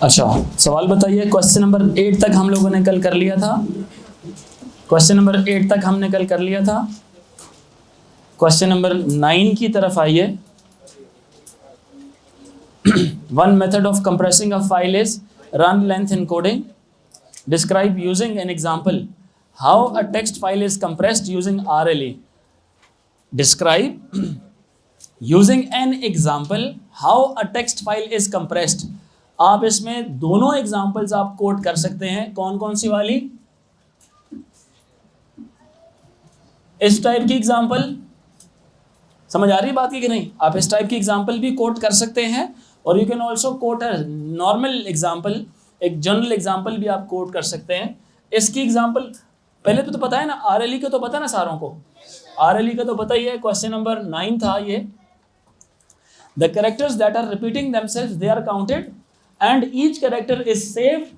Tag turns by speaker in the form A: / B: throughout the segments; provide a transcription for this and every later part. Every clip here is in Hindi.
A: अच्छा सवाल बताइए। क्वेश्चन नंबर 8 तक हम लोगों ने कल कर लिया था। क्वेश्चन नंबर 8 तक हमने कल कर लिया था। क्वेश्चन नंबर 9 की तरफ आइए। One method of compressing a file is run length encoding. Describe using an example how a text file is compressed using RLE. Describe using an example how a text file is compressed. आप इसमें दोनों एग्जाम्पल्स आप कोट कर सकते हैं। कौन कौन सी वाली? इस टाइप की एग्जाम्पल समझ आ रही है बात की कि नहीं? आप इस टाइप की एग्जाम्पल भी कोट कर सकते हैं और you can also quote a normal example, एक जनरल एग्जाम्पल भी आप कोट कर सकते हैं। इसकी एग्जाम्पल पहले तो पता है ना, आरएलई का तो पता है ना सारों को, आरएलई का तो पता ही है। क्वेश्चन नंबर 9 था ये। The characters that are repeating themselves, they are counted and each character is saved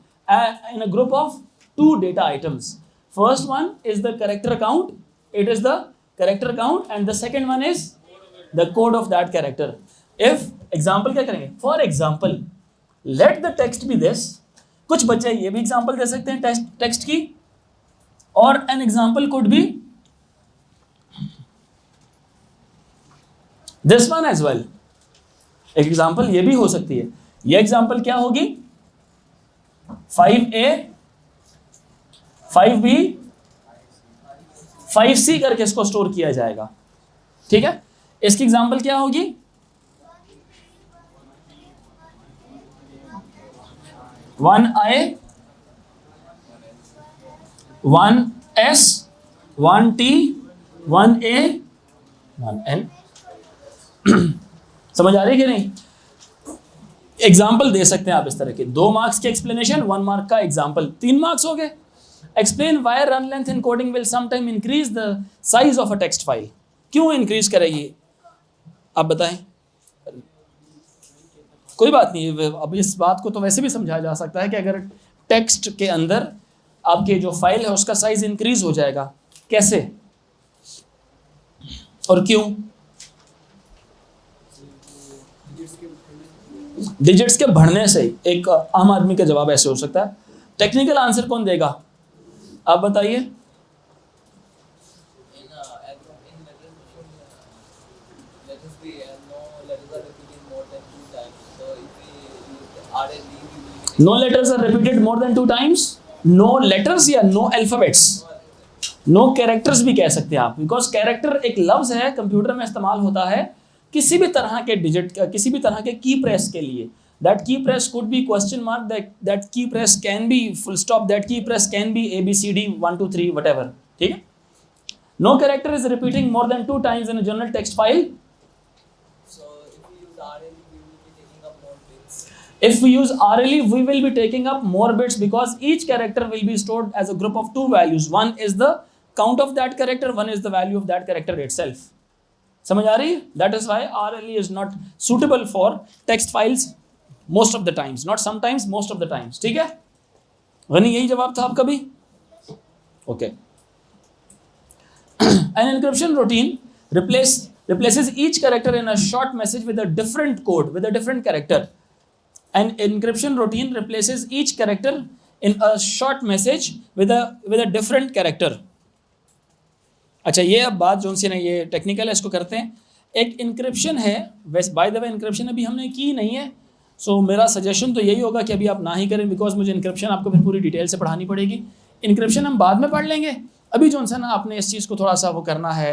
A: in a group of 2 data items. First one is the character count, it is the character count, and the second one is the code of that character. If example क्या करेंगे? For example, let the text be this. कुछ बच्चे ये भी एग्जाम्पल दे सकते हैं टेक्स्ट की, और an example could be this one as well. एक एग्जाम्पल ये भी हो सकती है। ये एग्जाम्पल क्या होगी? 5A 5B 5C करके इसको स्टोर किया जाएगा। ठीक है, इसकी एग्जाम्पल क्या होगी? 1I 1S 1T 1A 1N। समझ आ रही है कि नहीं? एग्जाम्पल दे सकते हैं आप इस तरह के। 2 मार्क्स के एक्सप्लेनेशन, 1 मार्क का एग्जाम्पल, 3 मार्क्स हो गए। Explain why run length encoding will sometime increase the size of a text file. क्यों इंक्रीज करेगी आप बताएं? कोई बात नहीं, अब इस बात को तो वैसे भी समझाया जा सकता है कि अगर टेक्स्ट के अंदर आपके जो फाइल है उसका साइज इंक्रीज हो जाएगा। कैसे और क्यों? डिजिट्स के बढ़ने से। एक आम आदमी का जवाब ऐसे हो सकता है। टेक्निकल आंसर कौन देगा आप बताइए? No letters are repeated more than 2 times. No letters या नो अल्फाबेट्स, नो कैरेक्टर्स भी कह सकते हैं आप, बिकॉज कैरेक्टर एक लफ्ज है, कंप्यूटर में इस्तेमाल होता है किसी भी तरह के डिजिट, किसी भी तरह के की प्रेस के लिए। That key press could be question mark, that key press can be full stop, that key press can be ABCD 1 2 3 whatever. ठीक है। No character is repeating more than 2 times in a general text file. If we use RLE, we will be taking up more bits because each character will be stored as a group of 2 values. One is the count of that character, one is the value of that character itself. समझ आ रही है? That is why RLE is not suitable for text files most of the times, not sometimes, most of the times. ठीक है? गनी यही जवाब था आपका भी? Okay. An encryption routine replaces each character in a short message with a different code, with a different character. An encryption routine replaces each character in a short message with a different character. अच्छा, ये अब बात जो सी ना, ये टेक्निकल है, इसको करते हैं। एक इंक्रिप्शन है, वैसे बाय द वे इंक्रिप्शन अभी हमने की नहीं है, सो मेरा सजेशन तो यही होगा कि अभी आप ना ही करें, बिकॉज मुझे इंक्रिप्शन आपको फिर पूरी डिटेल से पढ़ानी पड़ेगी। इंक्रिप्शन हम बाद में पढ़ लेंगे। अभी जो सा ना आपने इस चीज़ को थोड़ा सा वो करना है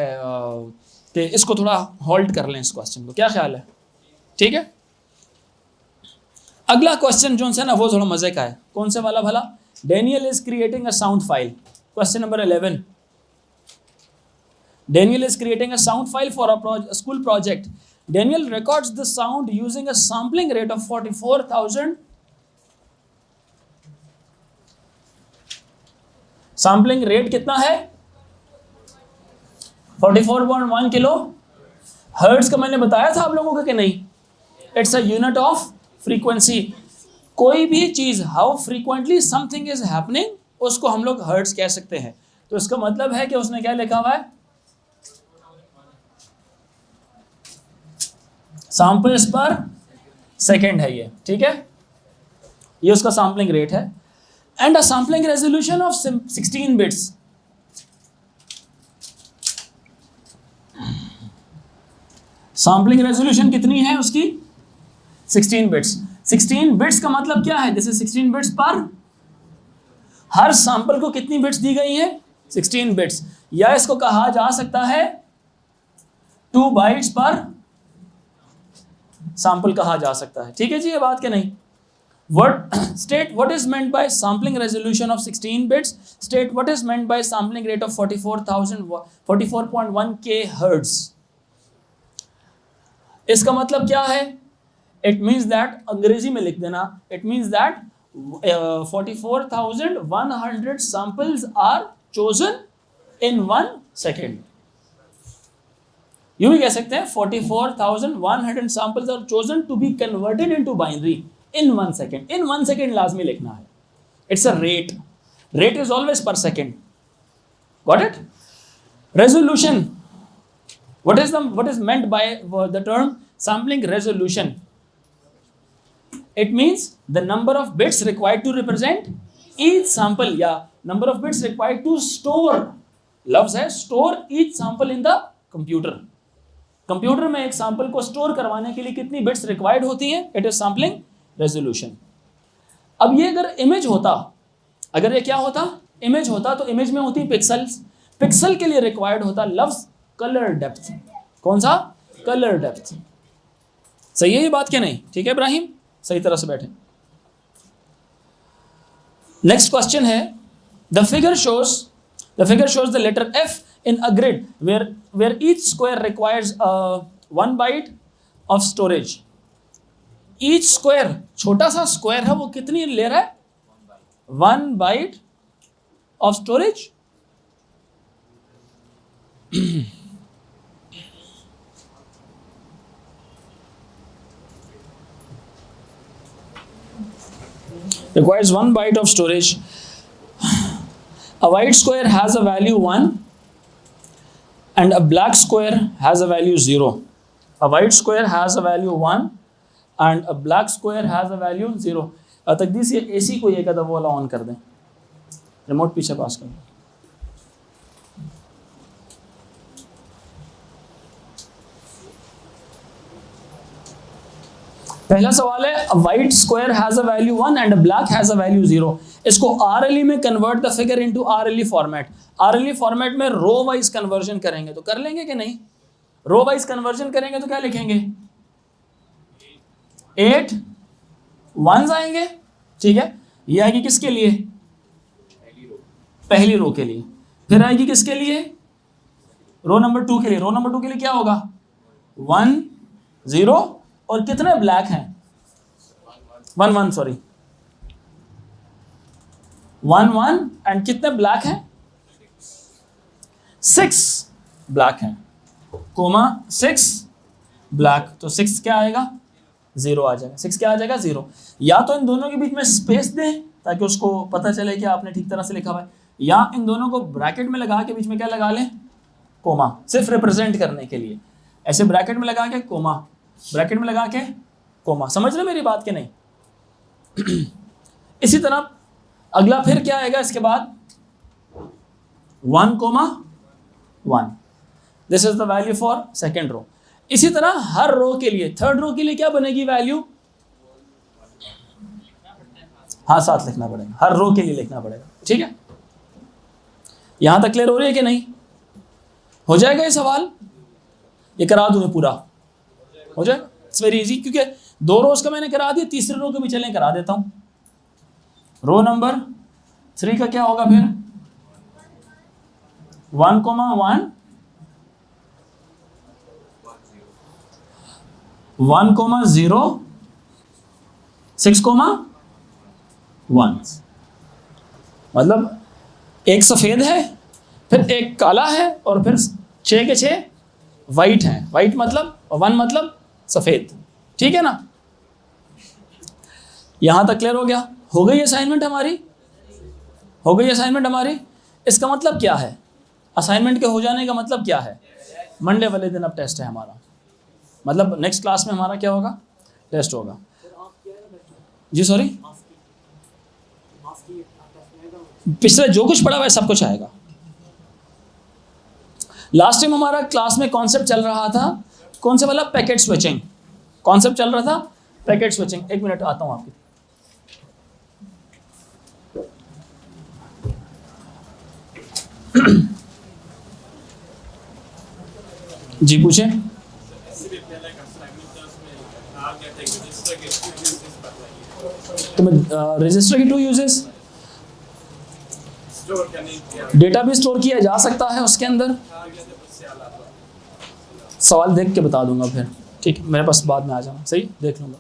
A: कि इसको थोड़ा होल्ड कर लें इस क्वेश्चन को। क्या ख्याल है? ठीक है। अगला क्वेश्चन जो है ना वो थोड़ा मजे का है। कौन से वाला भला? Daniel is creating a sound file. Question number 11। Daniel is creating a sound file for a school project. Daniel records the sound using a sampling rate of 44,000। Sampling rate कितना है? 44.1 किलो हर्ट्ज का मैंने बताया था आप लोगों को कि नहीं? It's a unit of frequency. कोई भी चीज, how frequently something is happening, उसको हम लोग हर्ट्ज कह सकते हैं। तो इसका मतलब है कि उसने क्या लिखा हुआ है? सैंपल्स पर सेकंड है ये। ठीक है, ये उसका सैंपलिंग रेट है, and a sampling resolution of 16 bits. Sampling resolution कितनी है उसकी? 16 बिट्स। 16 बिट्स का मतलब क्या है? दिस इज 16 बिट्स पर, हर सैंपल को कितनी बिट्स दी गई है? 16 बिट्स, या इसको कहा जा सकता है 2 बाइट्स पर सैंपल कहा जा सकता है। ठीक है जी, ये बात क्या नहीं? What state what is meant by sampling resolution of 16 bits? State what is meant by sampling rate of 44.1 kHz? इसका मतलब क्या है? It means that, अंग्रेजी में लिख देना, it means that 44,100 samples are chosen in 1 second. यूं भी कह सकते हैं 44,100 samples are chosen to be converted into binary in 1 second. In 1 second लाजमी लिखना है. It's a rate. Rate is always per second. Got it? Resolution. What is meant by the term sampling resolution? It means the number of bits required to represent each sample, या number of bits required to store. लफ्ज है store each sample in the computer. Computer में एक सैंपल को स्टोर करवाने के लिए कितनी बिट्स रिक्वायर्ड होती हैं? It is sampling resolution. अब ये अगर इमेज होता, अगर ये क्या होता? इमेज होता, तो इमेज में होती पिक्सल्स। पिक्सल के लिए रिक्वायर्ड होता लफ्ज कलर डेप्थ। कौन सा? Colour depth. सही है ये बात क्या नहीं? ठीक है इब्राहिम, सही तरह से बैठे। नेक्स्ट क्वेश्चन है, the figure shows the letter F in a grid where each square requires 1 byte of storage. Each square, छोटा सा स्क्वायर है, वो कितनी ले रहा है? 1 byte of storage. Requires 1 byte of storage. A white square has a value 1 and a black square has a value 0. A white square has a value 1 and a black square has a value 0. तकदीस ये AC को ये कदम वाला ऑन कर दें, रिमोट पीछे पास कर। पहला सवाल है, a white square has a value 1 and a black has a value 0. इसको RLE में convert the figure into RLE format. RLE format में रो वाइज कन्वर्जन करेंगे, तो कर लेंगे कि नहीं? रो वाइज कन्वर्जन करेंगे तो क्या लिखेंगे? 8 1s आएंगे। ठीक है, ये आएगी किसके लिए? पहली रो के लिए। फिर आएगी किसके लिए? रो नंबर 2 के लिए। रो नंबर 2 के लिए क्या होगा? 1 0 और कितने ब्लैक हैं? 1 1 सॉरी 1 1 एंड कितने ब्लैक हैं? 6 ब्लैक हैं, कोमा 6 ब्लैक, तो 6 क्या आएगा? 0 आ जाएगा। 6 क्या आ जाएगा? 0। या तो इन दोनों के बीच में स्पेस दें ताकि उसको पता चले कि आपने ठीक तरह से लिखा हुआ है, या इन दोनों को ब्रैकेट में लगा के बीच में क्या लगा लें? कोमा, सिर्फ रिप्रेजेंट करने के लिए। ऐसे ब्रैकेट में लगा के कोमा, ब्रैकेट में लगा के कोमा। समझ रहे मेरी बात के नहीं? इसी तरह अगला फिर क्या आएगा इसके बाद? 1 1। This is the value for second row. इसी तरह हर रो के लिए, थर्ड रो के लिए क्या बनेगी वैल्यू? हाँ, साथ लिखना पड़ेगा, हर रो के लिए लिखना पड़ेगा। ठीक है, यहां तक क्लियर हो रही है कि नहीं? हो जाएगा ये सवाल? ये करा दूं पूरा? हो जाएगा, इट्स वेरी इजी, क्योंकि 2 रोज का मैंने करा दिया, तीसरे रो के भी चलें करा देता हूं। रो नंबर 3 का क्या होगा फिर? 1 1 1 0 6 1। मतलब एक सफेद है, फिर एक काला है, और फिर 6 के 6 वाइट हैं। वाइट मतलब 1 मतलब सफेद। ठीक है ना? यहां तक क्लियर हो गया? हो गई असाइनमेंट हमारी? हो गई असाइनमेंट हमारी? इसका मतलब क्या है? असाइनमेंट के हो जाने का मतलब क्या है? मंडे वाले दिन अब टेस्ट है हमारा, मतलब नेक्स्ट क्लास में हमारा क्या होगा? टेस्ट होगा। जी सॉरी, पिछले जो कुछ पढ़ा हुआ है सब कुछ आएगा। लास्ट टाइम हमारा क्लास में कॉन्सेप्ट चल रहा था, कौन सा वाला? पैकेट स्विचिंग कॉन्सेप्ट चल रहा था, पैकेट स्विचिंग। एक मिनट आता हूं आपकी। जी पूछे। तो रजिस्टर की 2 यूजेस, डेटा भी स्टोर किया जा सकता है उसके अंदर। सवाल देख के बता दूंगा फिर, ठीक है? मेरे पास बाद में आ जाना, सही देख लूंगा।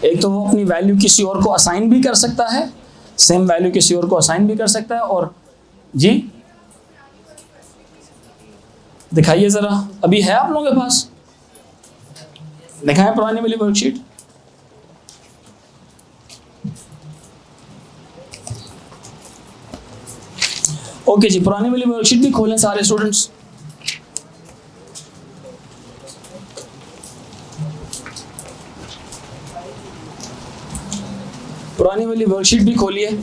A: एक तो वो अपनी वैल्यू किसी और को असाइन भी कर सकता है, सेम वैल्यू किसी और को असाइन भी कर सकता है। और जी दिखाइए जरा, अभी है आप लोगों के पास? दिखाएं पुरानी वाली वर्कशीट। ओके जी, पुरानी वाली वर्कशीट भी खोलें सारे स्टूडेंट्स। पुरानी वाली वर्कशीट भी खोलिए।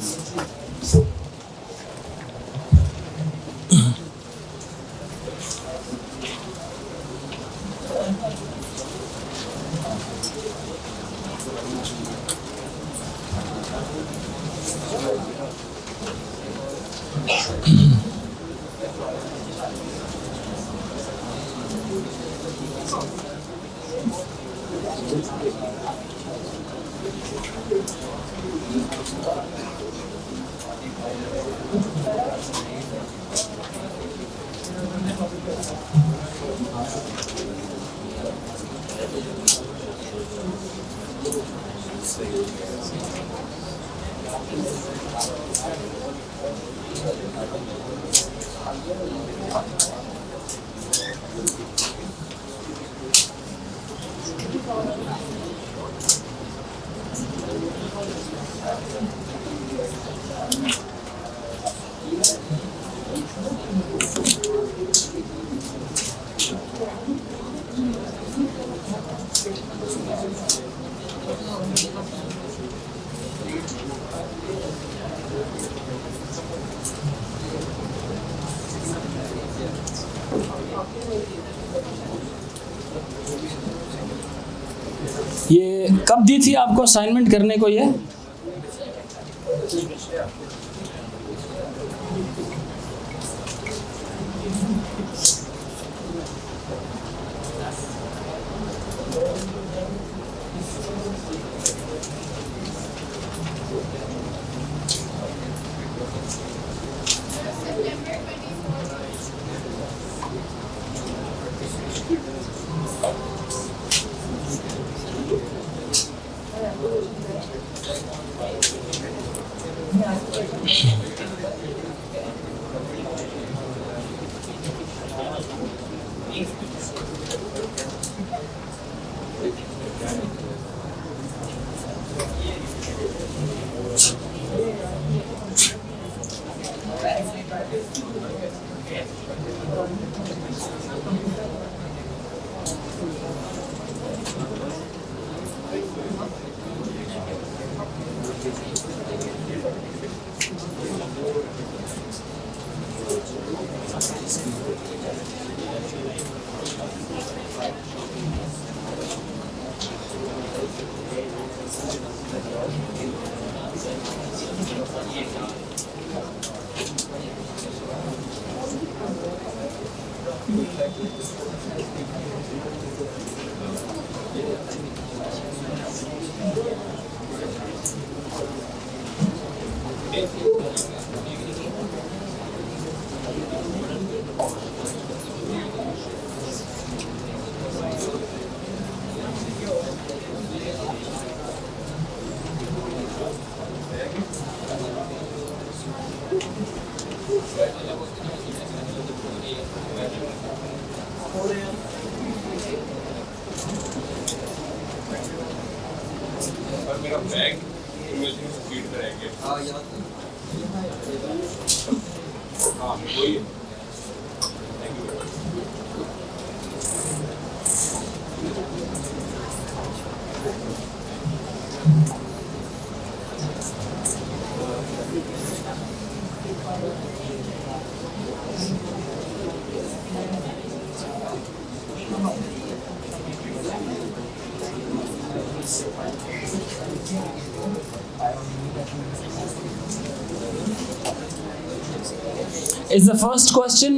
A: ये कब दी थी आपको असाइनमेंट करने को? ये
B: मेरा बैग स्पीड करेंगे। हाँ वही है। Thank you.
A: Is the first question,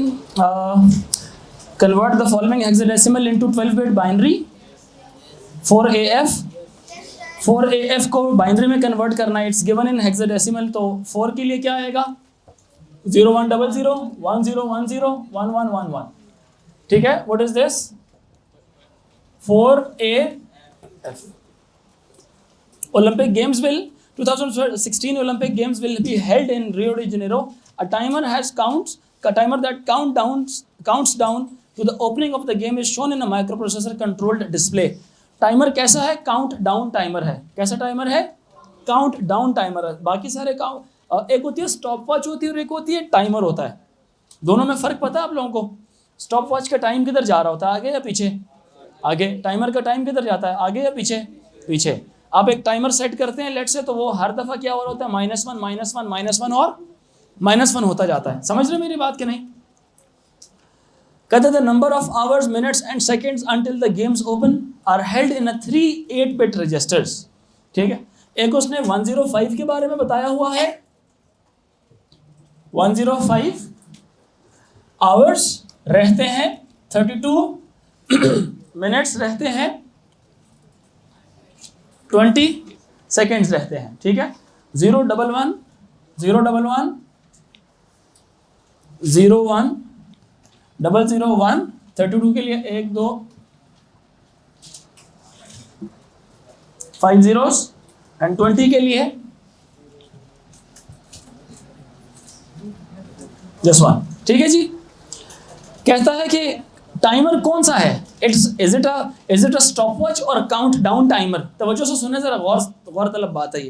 A: convert the following hexadecimal into 12-bit binary. 4AF को बाइनरी में कन्वर्ट करना है, इट्स गिवन इन हेक्साडेसिमल। तो 4 के लिए क्या आएगा? 0100 1010 1111, ठीक है। What is this? 4AF। Olympic Games will 2016 Olympic Games will be held in Rio de Janeiro. A timer that counts down to the opening of the game is shown in a microprocessor controlled display. Timer कैसा है? काउंट डाउन टाइमर है। कैसा टाइमर है? काउंट डाउन टाइमर है। बाकी सारे एक होती है स्टॉप वॉच होती है और एक होती है टाइमर होता है। दोनों में फर्क पता है आप लोगों को? स्टॉप वॉच का टाइम किधर जा रहा होता है, आगे या पीछे? आगे। टाइमर का टाइम किधर जाता है, आगे या पीछे? पीछे। आप एक टाइमर सेट करते हैं लेट से, तो वो हर दफा क्या हो रहा होता है? -1 और -1 होता जाता है। समझ रहे मेरी बात कि नहीं? कहते the number of hours, minutes and seconds until the games open are held in 3 8-bit registers, ठीक है। एक उसने 105 के बारे में बताया हुआ है। 105 आवर्स रहते हैं, 32 मिनट्स रहते हैं, 20 सेकेंड्स रहते हैं, ठीक है। 011 011 01 001 32 के लिए 1 2 5 zeros एंड 20 के लिए just 1, ठीक है जी। कहता है कि टाइमर कौन सा है? Is it a stop watch और काउंट डाउन टाइमर? तवज्जो से सुने जरा, गौर तलब बात है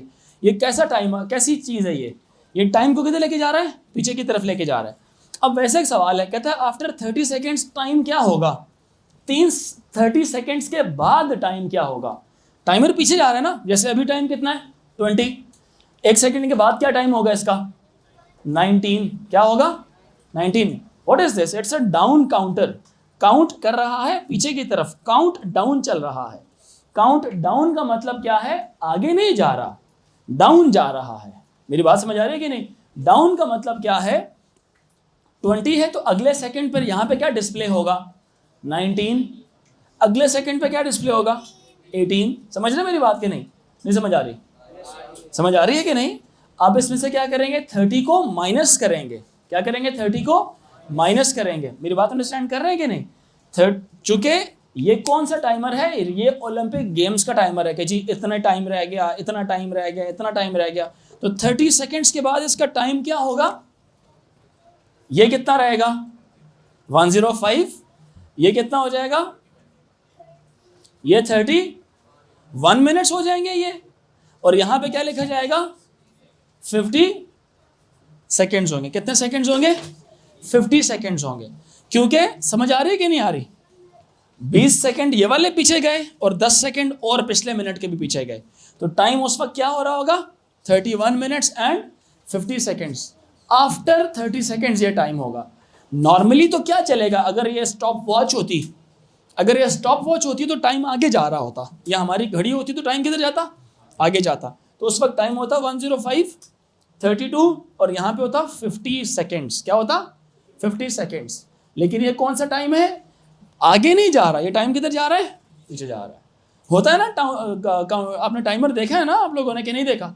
A: ये कैसा टाइमर, कैसी चीज है ये टाइम को किधर लेके जा रहा है? पीछे की तरफ लेके जा रहा है। अब वैसे एक सवाल है, कहता है आफ्टर 30 सेकेंड्स टाइम क्या होगा? 30 सेकेंड्स के बाद टाइम क्या होगा? टाइमर पीछे जा रहा है ना, जैसे अभी टाइम कितना है? 20। 1 सेकेंड के बाद क्या टाइम होगा इसका? 19। क्या होगा? 19। What is this? It's a down counter. Count कर रहा है पीछे की तरफ, काउंट डाउन चल रहा है। काउंट डाउन का मतलब क्या है? आगे नहीं जा रहा, डाउन जा रहा है। मेरी बात समझ आ रही है कि नहीं? डाउन का मतलब क्या है? 20 है तो अगले सेकंड पर यहां पे क्या डिस्प्ले होगा? 19। अगले सेकंड पे क्या डिस्प्ले होगा? 18। समझ रहे मेरी बात कि नहीं? नहीं समझ आ रही? समझ आ रही है कि नहीं? आप इसमें से क्या करेंगे? 30 को माइनस करेंगे। क्या करेंगे? 30 को माइनस करेंगे। मेरी बात अंडरस्टैंड कर रहे हैं कि नहीं? चूंकि ये कौन सा टाइमर है? ये ओलंपिक गेम्स का टाइमर है कि जी इतना टाइम रह गया, इतना टाइम रह गया, इतना टाइम रह गया। तो 30 सेकेंड्स के बाद इसका टाइम क्या होगा? ये कितना रहेगा? 105। ये कितना हो जाएगा? ये 31 मिनट्स हो जाएंगे ये। और यहां पे क्या लिखा जाएगा? 50 सेकेंड्स होंगे। कितने सेकेंड्स होंगे? 50 सेकेंड्स होंगे। क्योंकि समझ आ रही है कि नहीं आ रही? 20 सेकेंड ये वाले पीछे गए और 10 सेकेंड और पिछले मिनट के भी पीछे गए, तो टाइम उस वक्त क्या हो रहा होगा? 31 minutes and 50 seconds. After 30 seconds ये टाइम होगा। नॉर्मली तो क्या चलेगा? अगर ये स्टॉप वॉच होती तो टाइम आगे जा रहा होता, या हमारी घड़ी होती तो टाइम किधर जाता? आगे जाता। तो उस वक्त टाइम होता 105, 32 और यहाँ पे होता 50 सेकेंड्स। क्या होता? 50 सेकेंड्स। लेकिन ये कौन सा टाइम है? आगे नहीं जा रहा। ये टाइम किधर जा रहा है? पीछे जा रहा है। होता है ना, आपने टाइमर देखा है ना आप लोगों ने कि नहीं देखा?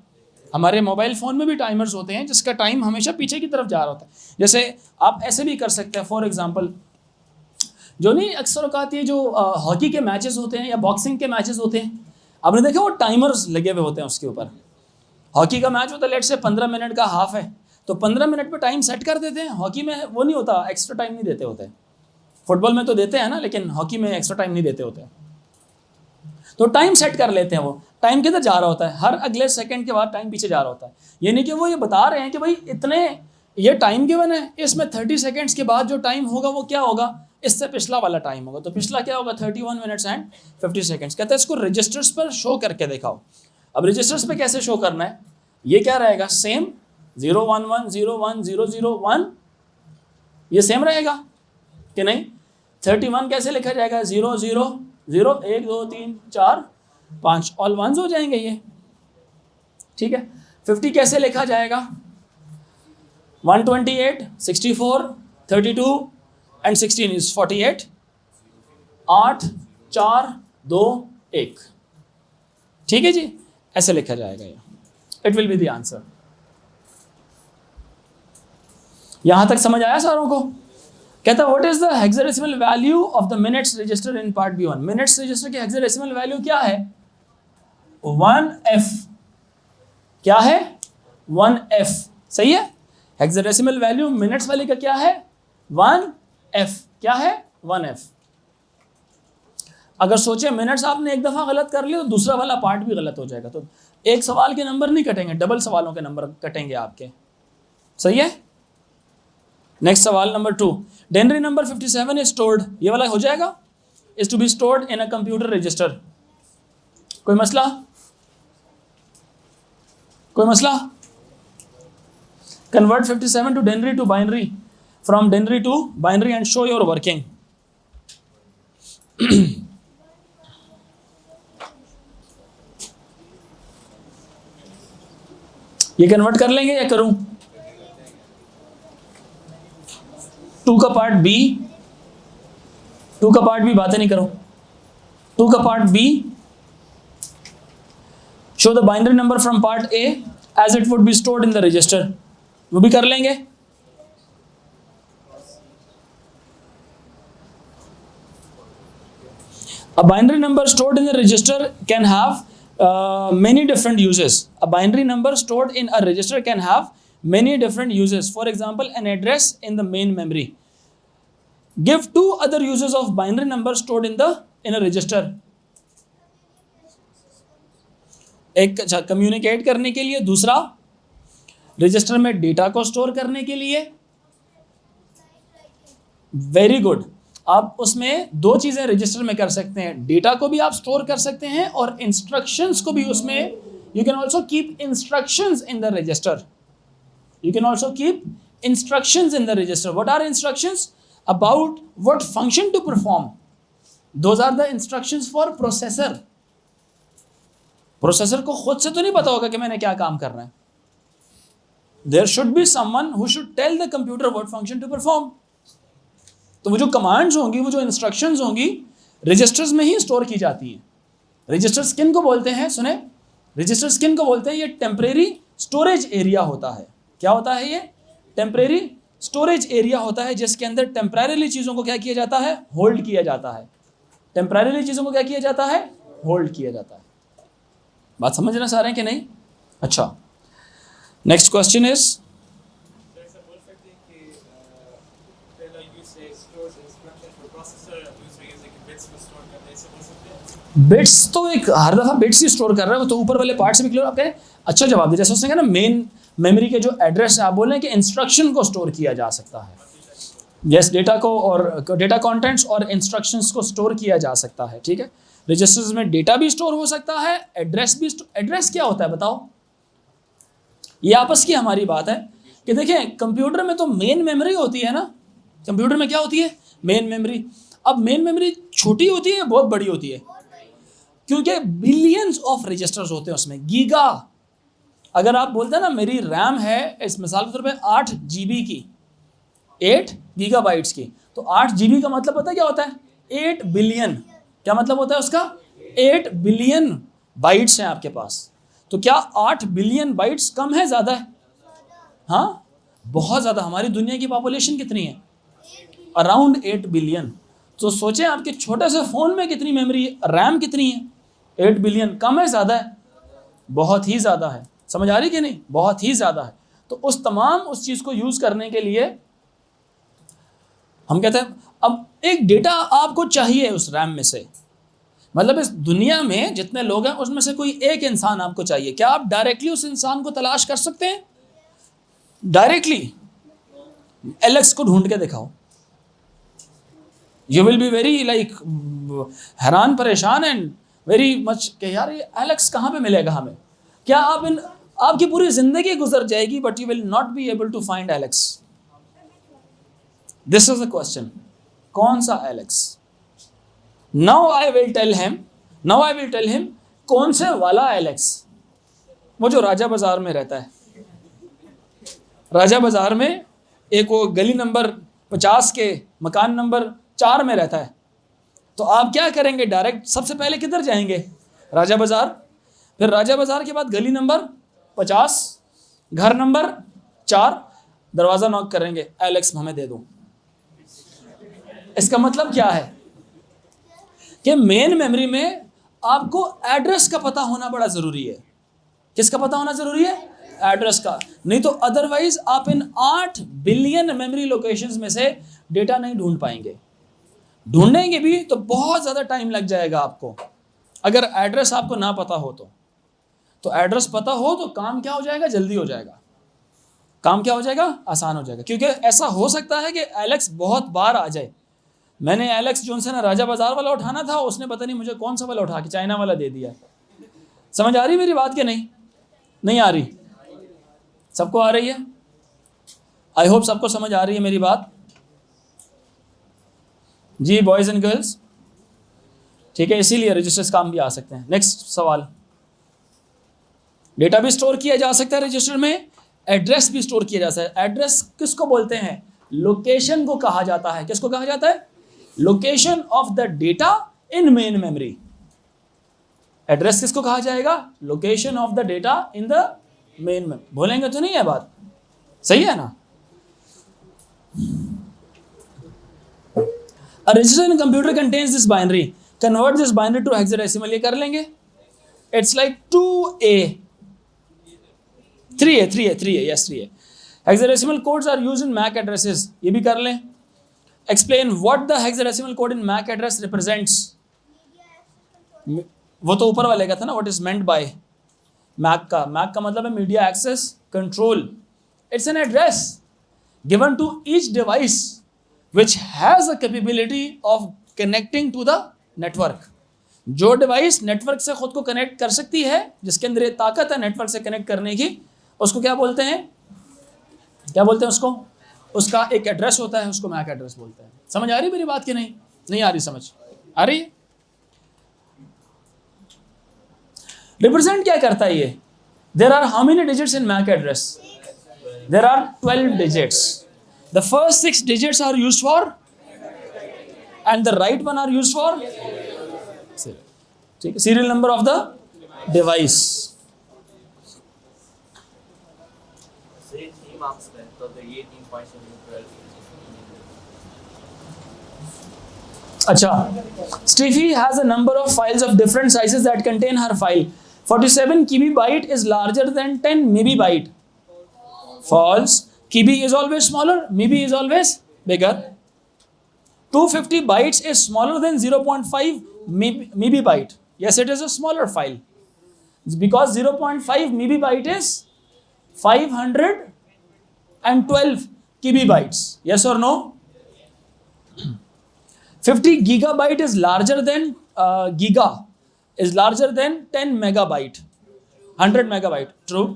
A: हमारे मोबाइल फ़ोन में भी टाइमर्स होते हैं जिसका टाइम हमेशा पीछे की तरफ जा रहा होता है। जैसे आप ऐसे भी कर सकते हैं, फॉर एग्जांपल जो नहीं अक्सर औकात ये जो हॉकी के मैचेस होते हैं या बॉक्सिंग के मैचेस होते हैं, आपने देखा वो टाइमर्स लगे हुए होते हैं उसके ऊपर। हॉकी का मैच होता है लेट से 15 मिनट का हाफ है, तो 15 मिनट पे टाइम सेट कर देते हैं। हॉकी में वो नहीं होता, एक्स्ट्रा टाइम नहीं देते होते। फुटबॉल में तो देते हैं ना, लेकिन हॉकी में एक्स्ट्रा टाइम नहीं देते होते। तो टाइम सेट कर लेते हैं। वो टाइम किधर जा रहा होता है? हर अगले सेकंड के बाद टाइम पीछे जा रहा होता है। ये नहीं कि वो ये बता रहे हैं कि भाई इतने ये टाइम गिवन है, इसमें 30 सेकंड्स के बाद जो टाइम होगा वो क्या होगा? इससे पिछला वाला टाइम होगा। तो पिछला क्या होगा? 31 मिनट्स एंड 50 सेकंड्स। कहते हैं इसको रजिस्टर्स पर शो करके दिखाओ। अब रजिस्टर्स पे कैसे शो करना है? ये क्या रहेगा? सेम 0 1 1 0 1 0 0 1, ये सेम रहेगा कि नहीं? 31 कैसे लिखा जाएगा? 0 0 0 1 2 3 4 5, ऑल वंस हो जाएंगे ये, ठीक है। 50 कैसे लिखा जाएगा? 128 64 32 एंड 16 इज 48, 8 4 2 1, ठीक है जी, ऐसे लिखा जाएगा ये, it will be the answer. यहां तक समझ आया सारों को? कहता what is the hexadecimal value of the minutes register in part B1। Minutes register की हेक्साडेसिमल वैल्यू क्या है? 1F। क्या है? 1F, सही है। हेक्साडेसिमल वैल्यू मिनट्स वाली का क्या है? 1F। क्या है? 1F। अगर सोचे मिनट्स आपने एक दफा गलत कर लिया तो दूसरा वाला पार्ट भी गलत हो जाएगा, तो एक सवाल के नंबर नहीं कटेंगे, डबल सवालों के नंबर कटेंगे आपके, सही है। नेक्स्ट सवाल number 2, denary number 57 is stored, ये वाला हो जाएगा, is to be stored in a computer register. कोई मसला? कोई मसला? Convert 57 to denary to binary, from denary to binary and show your working. ये कन्वर्ट कर लेंगे या करूं? 2 का पार्ट बी, 2 का पार्ट बी, बातें नहीं करो। 2 का part B, show the binary number from part A as it would be stored in the register, वो भी कर लेंगे। A binary number stored in the register can have many different uses. A binary number stored in a register can have many different uses. For example, an address in the main memory. Give 2 other uses of binary number stored in a register. एक कम्युनिकेट करने के लिए, दूसरा रजिस्टर में डेटा को स्टोर करने के लिए। Very good. आप उसमें 2 चीजें रजिस्टर में कर सकते हैं, डेटा को भी आप स्टोर कर सकते हैं और इंस्ट्रक्शंस को भी उसमें। You can also keep instructions in the register, you can also keep instructions in the register. What are instructions? About what function to perform, those are the instructions for processor. Processor को खुद से तो नहीं पता होगा कि मैंने क्या काम करना है, there should be someone who should tell the computer what function to perform. तो वो जो कमांड्स होंगी, वो जो इंस्ट्रक्शंस होंगी, रजिस्टर्स में ही स्टोर की जाती हैं। रजिस्टर्स किन को बोलते हैं? सुने, रजिस्टर्स किन को बोलते हैं? ये टेम्परेरी स्टोरेज एरिया होता है। क्या होता है ये? टेम्परेरी स्टोरेज एरिया होता है, जिसके अंदर टेम्परेरीली चीज़ों को क्या किया जाता है? होल्ड किया जाता है। टेम्परेरीली चीज़ों को क्या किया जाता है? होल्ड किया जाता है। बात समझना चाह रहे हैं कि नहीं? अच्छा, नेक्स्ट क्वेश्चन इज, बिट्स तो एक हर दफा बिट्स ही स्टोर कर रहा है, तो ऊपर वाले पार्ट से भी क्लियर। आप कहें अच्छा जवाब दिया, जैसे उसने कहा ना मेन मेमोरी के जो एड्रेस है, आप बोल रहे हैं कि इंस्ट्रक्शन को स्टोर किया जा सकता है। यस, डेटा को और डेटा कंटेंट्स और इंस्ट्रक्शंस को स्टोर किया जा सकता है, ठीक है। रजिस्टर्स में डेटा भी स्टोर हो सकता है, एड्रेस भी। एड्रेस क्या होता है बताओ? ये आपस की हमारी बात है कि देखें, कंप्यूटर में तो मेन मेमोरी होती है ना। कंप्यूटर में क्या होती है? Main memory. अब मेन मेमोरी छोटी होती है, बहुत बड़ी होती है, क्योंकि बिलियंस ऑफ रजिस्टर्स होते हैं उसमें, गीगा। अगर आप बोलते हैं ना मेरी रैम है इस मिसाल के तौर पे 8 GB की, 8 गीगाबाइट्स की, तो 8 GB का मतलब पता है क्या होता है? 8 बिलियन। क्या मतलब होता है उसका? 8 बिलियन बाइट्स हैं आपके पास। तो क्या 8 बिलियन बाइट्स कम है, ज़्यादा है? हाँ, बहुत ज़्यादा। हमारी दुनिया की पॉपुलेशन कितनी है? Around 8 billion. तो सोचें आपके छोटे से फ़ोन में कितनी मेमोरी, रैम कितनी है? 8 बिलियन। कम है, ज़्यादा है? बहुत ही ज़्यादा है। समझ आ रही कि नहीं? बहुत ही ज़्यादा है। तो उस चीज़ को यूज़ करने के लिए हम कहते हैं अब एक डेटा आपको चाहिए उस रैम में से, मतलब इस दुनिया में जितने लोग हैं उसमें से कोई एक इंसान आपको चाहिए। क्या आप डायरेक्टली उस इंसान को तलाश कर सकते हैं? डायरेक्टली एलेक्स को ढूंढ के दिखाओ, you will be very like हैरान, परेशान एंड वेरी मच कि यार ये एलेक्स कहाँ पे मिलेगा हमें। क्या आपकी पूरी जिंदगी गुजर जाएगी but you will not be able to find Alex. This is the question, कौन सा Alex? Now I will tell him कौन से वाला एलेक्स? वो जो राजा बाजार में रहता है, राजा बाजार में एक वो गली नंबर 50 के मकान नंबर 4 में रहता है। तो आप क्या करेंगे? डायरेक्ट सबसे पहले किधर जाएंगे? राजा बाजार, फिर राजा बाजार के बाद गली नंबर 50, घर नंबर 4, दरवाजा नॉक करेंगे, एलेक्स हमें दे दो। इसका मतलब क्या है कि मेन मेमोरी में आपको एड्रेस का पता होना बड़ा जरूरी है। किसका पता होना जरूरी है? एड्रेस का। नहीं तो अदरवाइज आप इन 8 बिलियन मेमोरी लोकेशंस में से डेटा नहीं ढूंढ पाएंगे। ढूंढेंगे भी तो बहुत ज्यादा टाइम लग जाएगा आपको, अगर एड्रेस आपको ना पता हो तो एड्रेस पता हो तो काम क्या हो जाएगा? जल्दी हो जाएगा। काम क्या हो जाएगा? आसान हो जाएगा। क्योंकि ऐसा हो सकता है कि एलेक्स बहुत बार आ जाए। मैंने एलेक्स जो उनसे ना राजा बाजार वाला उठाना था, उसने पता नहीं मुझे कौन सा वाला उठा के चाइना वाला दे दिया। समझ आ रही मेरी बात कि नहीं आ रही? सबको आ रही है? आई होप सबको समझ आ रही है मेरी बात। जी बॉयज एंड गर्ल्स, ठीक है, इसीलिए रजिस्टर्स काम भी आ सकते हैं। नेक्स्ट सवाल, डेटा भी स्टोर किया जा सकता है रजिस्टर में, एड्रेस भी स्टोर किया जा सकता है। एड्रेस किसको बोलते हैं? लोकेशन को कहा जाता है। किसको कहा जाता है? Location of the data in main memory. Address किसको कहा जाएगा? Location of the data in the main memory. बोलेंगे तो नहीं है बात? सही है ना? A register in a computer contains this binary. Convert this binary to hexadecimal. ये कर लेंगे? It's like 2A. 3A. Yes, 3A. Hexadecimal codes are used in MAC addresses. ये भी कर लें? Explain what the hexadecimal code in MAC address represents. वो तो ऊपर वाले का था ना, what is meant by MAC का मतलब है media access control. It's an address given to each device which has a capability of connecting to the network. जो डिवाइस नेटवर्क से खुद को कनेक्ट कर सकती है, जिसके अंदर ये ताकत है नेटवर्क से कनेक्ट करने की, उसको क्या बोलते हैं? उसको? उसका एक एड्रेस होता है, उसको मैक एड्रेस बोलते हैं। समझ आ रही मेरी बात कि नहीं आ रही? समझ आ रही? रिप्रेजेंट क्या करता है ये? There are how many digits in MAC address? There are 12 digits. The first 6 digits are used for, and the right one are used for serial number of the device.
C: Say 3 marks में तो ये 3 points में 12.
A: अच्छा, Steffi has a number of files of different sizes that contain her file. 47 KB byte is larger than 10 MB byte. False. KB is always smaller, MB is always bigger. 250 bytes is smaller than 0.5 MB byte. Yes, it is a smaller file. Because 0.5 MB byte is 512 KB bytes. Yes or no? 50 gigabyte is larger than 10 megabyte. 100 megabyte. True.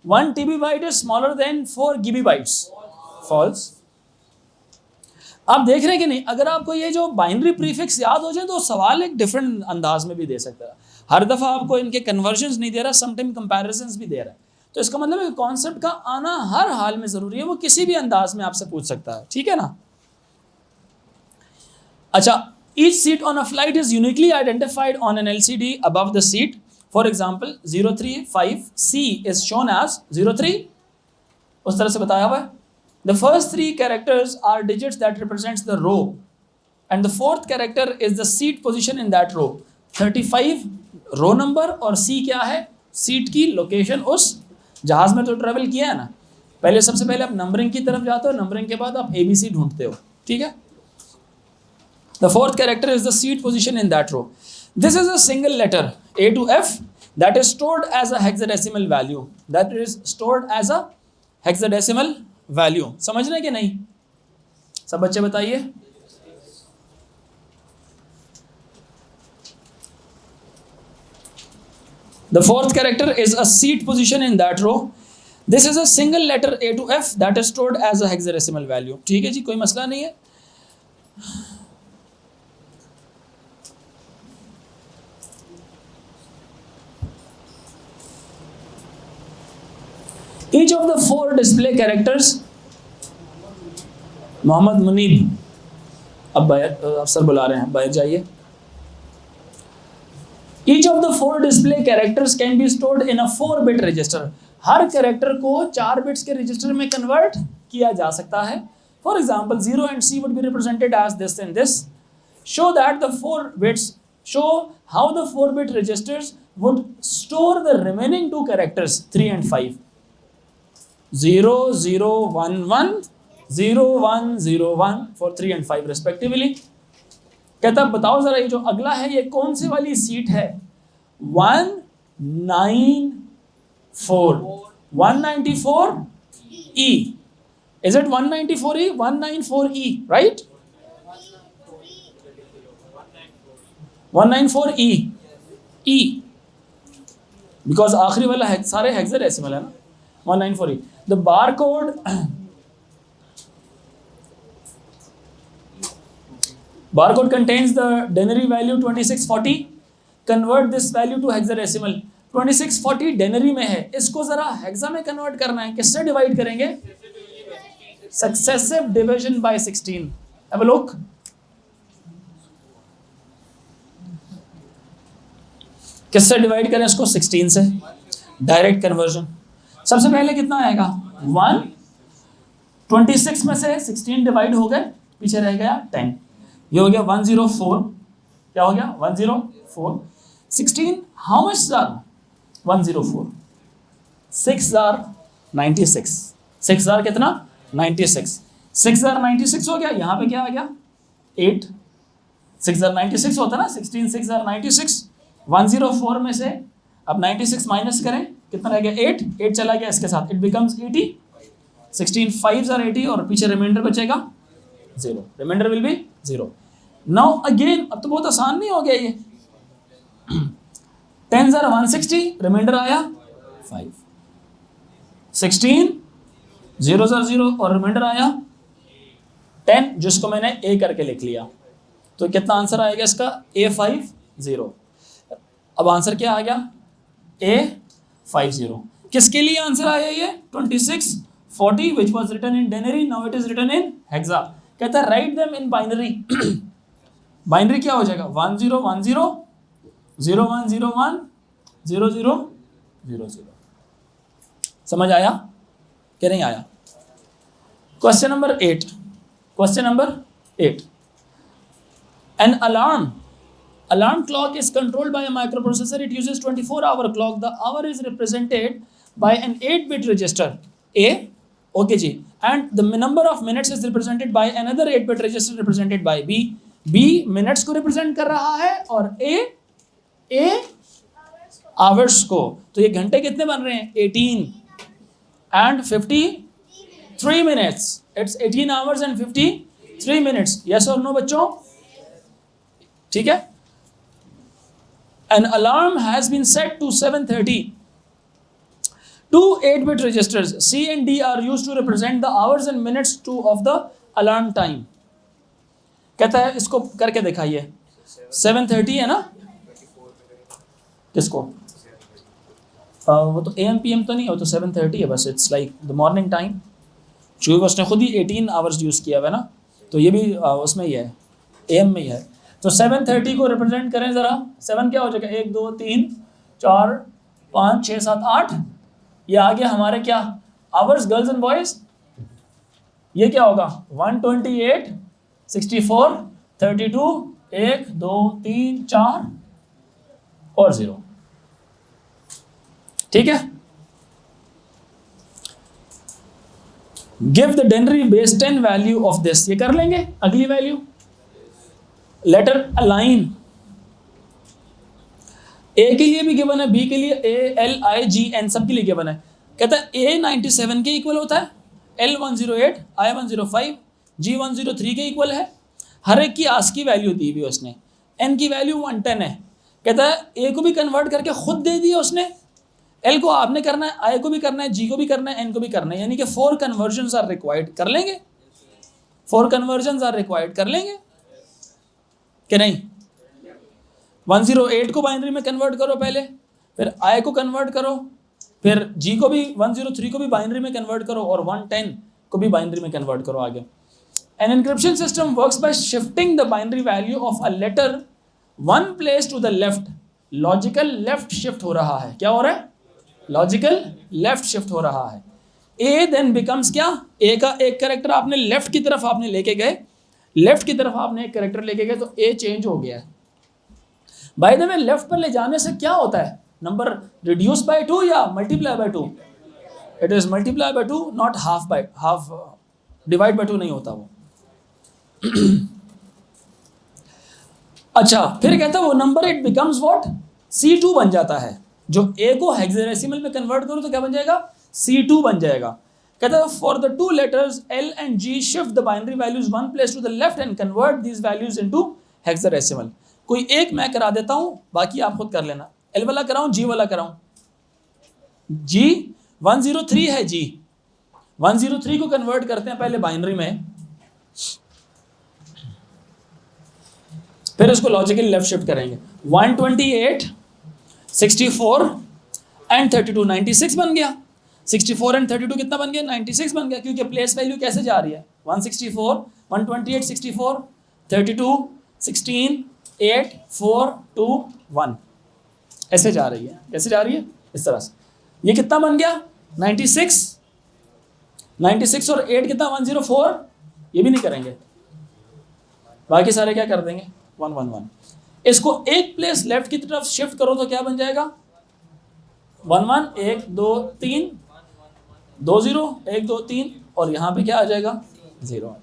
A: 1 TB byte is smaller than 4 GB bytes. False. आप देख रहे हैं कि नहीं? अगर आपको ये जो बाइनरी प्रीफिक्स याद हो जाए तो सवाल एक डिफरेंट अंदाज में भी दे सकता है। हर दफ़ा आपको इनके कन्वर्जन्स नहीं दे रहा, समटाइम कंपैरिजन्स भी दे रहा है। तो इसका मतलब है कॉन्सेप्ट का आना हर हाल में ज़रूरी है, वो किसी भी अंदाज में आपसे पूछ सकता है। ठीक है ना? अच्छा, each seat on a flight is uniquely identified on an LCD above the seat. For example, 035C is shown as 03. उस तरह से बताया हुआ है। The first 3 characters are digits that represents the row, and the 4th character is the seat position in that row. 35 row number और C क्या है? सीट की लोकेशन। उस जहाज में तो ट्रेवल किया है ना, पहले सबसे पहले आप नंबरिंग की तरफ जाते हो, नंबरिंग के बाद आप ABC ढूंढते हो। ठीक है? The 4th character is the seat position in that row. This is a single letter A to F that is stored as a hexadecimal value. समझ रहे कि नहीं? सब बच्चे बताइए। The fourth character is a seat position in that row. This is a single letter A to F that is stored as a hexadecimal value. ठीक है जी, कोई मसला नहीं है. Each of the four display characters, Mohammad Munib, अब अफसर बुला रहे हैं, बाहर जाइए. Each of the four display characters can be stored in a 4-bit register. Her character को 4 बिट्स के रजिस्टर में कन्वर्ट किया जा सकता है. For example, 0 and C would be represented as this and this. Show that the 4 bits, show how the 4-bit registers would store the remaining 2 characters, 3 and 5. 0, 0, 1, 1, 0, 1, 0, 1 for 3 and 5 respectively. कहता बताओ जरा ये जो अगला है ये कौन सी वाली सीट है? 194. 194E. Is it 194E? 194E, right? 194E. E. Because आखिरी वाला है सारे हेक्साडेसिमल है ना. 194E. The barcode barcode contains the denary value 2640. Convert this value to hexadecimal. 2640 denary में है, इसको जरा हेक्सा में कन्वर्ट करना है. किससे डिवाइड करेंगे? Successive division by 16. Have a look. किससे डिवाइड करें इसको? 16 से. Direct conversion. सबसे पहले कितना आएगा? 1. 26 में से 16 डिवाइड हो गए, पीछे रह गया 10. ये हो गया 104. क्या हो गया? 104. 16 how much are? 104. 6 are 96. 6 are कितना? 96. 6 आर 96 हो गया. यहाँ पे क्या आ गया? 8. 6 आर 96 होता ना. 16 6 आर 96. 104 में से अब 96 माइनस करें, कितना रह गया? 8. 8 चला गया इसके साथ, इट बिकम्स 80. 16 5s are 80 और पीछे रिमाइंडर बचेगा 0. Reminder will be 0. Now again, अब तो बहुत आसान नहीं हो गया ये. 10s are 160, रिमाइंडर आया 5. 16 0s are 0 और रिमाइंडर आया 10, जिसको मैंने A करके लिख लिया. तो कितना आंसर आएगा इसका? A50. अब आंसर क्या आ गया? A50. किसके लिए आंसर आया ये? 2640 which was written in denary, now it is written in hexa. कहता है write them in binary. Binary क्या हो जाएगा? 1010 0101 0000. समझ आया कि नहीं आया? Question number 8. Question number 8. An alarm clock is controlled by a microprocessor. It uses 24-hour clock. The hour is represented by an 8-bit register A. Okay जी. And the number of minutes is represented by another 8-bit register represented by B. B minutes को रिप्रेजेंट कर रहा है और A आवर्स को. तो ये घंटे कितने बन रहे हैं? 18 and 53 minutes. It's 18 hours and 53 minutes. Yes or no बच्चों? ठीक है. An alarm has been set to 7:30. Two 8-bit registers C and D are used to represent the hours and minutes of the alarm time. कहता है इसको करके दिखाइए. 7:30 है ना? किसको? वो तो AM PM तो नहीं हो, तो 7:30 है बस. It's like the morning time. क्योंकि उसने खुद ही 18 आवर्स यूज़ किया हुआ है ना, तो ये भी उसमें ही है, AM में ही है. तो 7:30 को रिप्रेजेंट करें ज़रा. 7 क्या हो जाएगा? 1 2 3 4 5 6 7 8. ये आ गया हमारे क्या? Hours, girls and boys. ये क्या होगा? 128 64 32 1 2 3 4 और 0. ठीक है. Give the denary base 10 value of this. ये कर लेंगे. अगली वैल्यू लेटर अलाइन. ए के लिए भी गिवन है, बी के लिए ALIGN सब के लिए गिवन है. कहता है A 97 के इक्वल होता है, L 108, I 105, G 103 के इक्वल है. हर एक की आस्की वैल्यू दी हुई उसने. N की वैल्यू 110 है. कहता है ए को भी कन्वर्ट करके खुद दे दिया उसने, एल को आपने करना है, आई को भी करना है, जी को भी करना है, एन को भी करना है, यानी कि 4 कन्वर्जन्स आर रिक्वायर्ड, कर लेंगे? 4 कन्वर्जन्स आर रिक्वायर्ड, कर लेंगे कि नहीं? 108 को बाइनरी में कन्वर्ट करो पहले, फिर आई को कन्वर्ट करो, फिर जी को भी 103 को भी बाइनरी में कन्वर्ट करो, और 110 को भी बाइनरी में कन्वर्ट करो आगे। An encryption system works by shifting the binary value of a letter one place to the left. Logical left shift हो रहा है, क्या हो रहा है? Logical left shift हो रहा है। A then becomes क्या? A का एक कैरेक्टर आपने लेफ्ट की तरफ आपने लेके गए, लेफ्ट की तरफ आपने एक कैरेक्टर लेके गए तो A चेंज हो गया है। बाय द वे लेफ्ट पर ले जाने से क्या होता है? नंबर रिड्यूस बाय 2 या multiply by 2? It is multiply by 2, not half divide by 2 नहीं होता वो। अच्छा, फिर कहता है वो number it becomes what? C2 बन जाता है। जो A को हेक्साडेसिमल में कन्वर्ट करो तो क्या बन जाएगा? C2 बन जाएगा। कहता है for the 2 letters L and G shift the binary values one place to the left and convert these values into hexadecimal. कोई एक मैं करा देता हूं, बाकी आप खुद कर लेना। L वाला कराऊं, G वाला कराऊं? G 103 है, G 103 को कन्वर्ट करते हैं पहले बाइनरी में, फिर इसको लॉजिकली लेफ्ट शिफ्ट करेंगे। 128, 64 एंड 32, 96 बन गया। 64 एंड 32 कितना बन गया? 96 बन गया, क्योंकि प्लेस वैल्यू कैसे जा रही है? 164, 128, 64, 32, 16, 8, 4, 2, 1 ऐसे जा रही है। कैसे जा रही है? इस तरह से। ये कितना बन गया? 96, 96 और 8 कितना? 104। ये भी नहीं करेंगे, बाकी सारे क्या कर देंगे? 1, 1, 1। इसको एक प्लेस लेफ्ट की तरफ शिफ्ट करो तो क्या बन जाएगा? 1, 1, 1, 2, 3, 2 0, 1, 2, 3, और यहाँ पे क्या आ जाएगा? 0।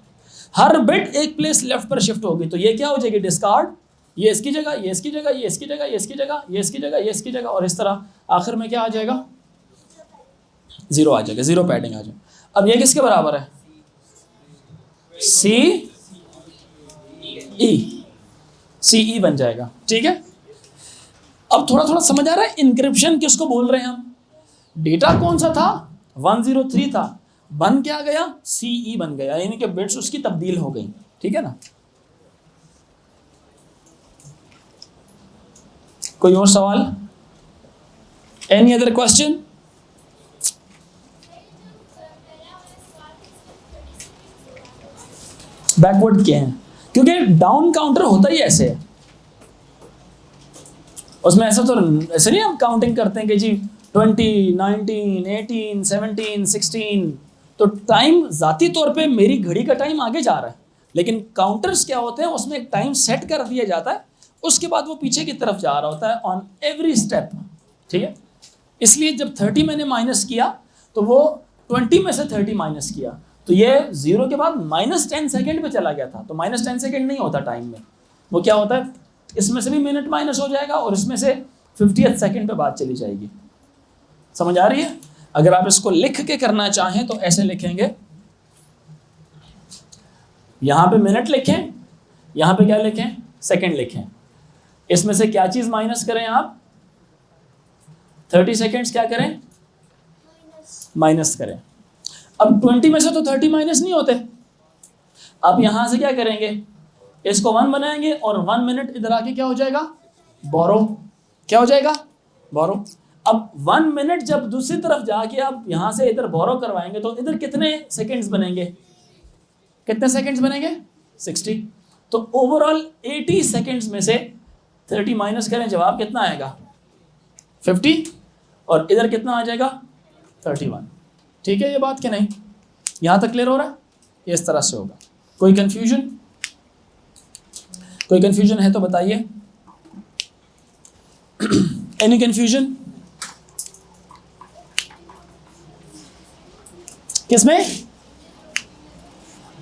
A: हर बिट एक प्लेस लेफ्ट पर शिफ्ट होगी तो ये क्या हो जाएगी? डिस्कार्ड। ये इसकी जगह, ये इसकी जगह, ये इसकी जगह, ये इसकी जगह, ये इसकी जगह, ये इसकी जगह, और इस तरह आखिर में क्या आ जाएगा? 0 आ जाएगा, 0 पैडिंग आ जाएगा। अब ये किसके बराबर है? CE बन जाएगा। ठीक है, अब थोड़ा थोड़ा समझ आ रहा है इंक्रिप्शन किसको बोल रहे हैं हम? डेटा कौन सा था? 103 था, बन क्या गया? CE बन गया, यानी कि बिट्स उसकी तब्दील हो गई। ठीक है ना? कोई और सवाल? Any other question? बैकवर्ड क्या है? क्योंकि डाउन काउंटर होता ही ऐसे है, उसमें ऐसा तो ऐसे नहीं हम काउंटिंग करते हैं कि जी 20, 19, 18, 17, 16, तो टाइम ज़ाती तौर पे मेरी घड़ी का टाइम आगे जा रहा है, लेकिन काउंटर्स क्या होते हैं उसमें एक टाइम सेट कर दिया जाता है, उसके बाद वो पीछे की तरफ जा रहा होता है ऑन एवरी स्टेप। ठीक है, इसलिए जब 30 मैंने माइनस किया तो वो 20 में से 30 माइनस किया, तो ये 0 के बाद -10 सेकेंड पे चला गया था, तो -10 सेकेंड नहीं होता टाइम में, वो क्या होता है इसमें से भी मिनट माइनस हो जाएगा और इसमें से 50th सेकेंड पे बात चली जाएगी। समझ आ रही है? अगर आप इसको लिख के करना चाहें तो ऐसे लिखेंगे, यहां पे मिनट लिखें, यहां पे क्या लिखें? सेकेंड लिखें। इसमें से क्या चीज माइनस करें आप? 30 सेकेंड्स क्या करें? माइनस करें। अब 20 में से तो 30 माइनस नहीं होते, अब यहां से क्या करेंगे? इसको 1 बनाएंगे और 1 मिनट इधर आके क्या हो जाएगा? बोरो। क्या हो जाएगा? बोरो। अब 1 मिनट जब दूसरी तरफ जाके आप यहां से इधर बोरो करवाएंगे तो इधर कितने सेकंड्स बनेंगे? कितने सेकंड्स बनेंगे? 60। तो ओवरऑल 80 सेकंड्स में से 30 माइनस करें, जवाब कितना आएगा? 50, और इधर कितना आ जाएगा? 31। ठीक है ये बात कि नहीं? यहां तक क्लियर हो रहा है? ये इस तरह से होगा। कोई कंफ्यूजन? कोई कंफ्यूजन है तो बताइए। Any confusion? किसमें?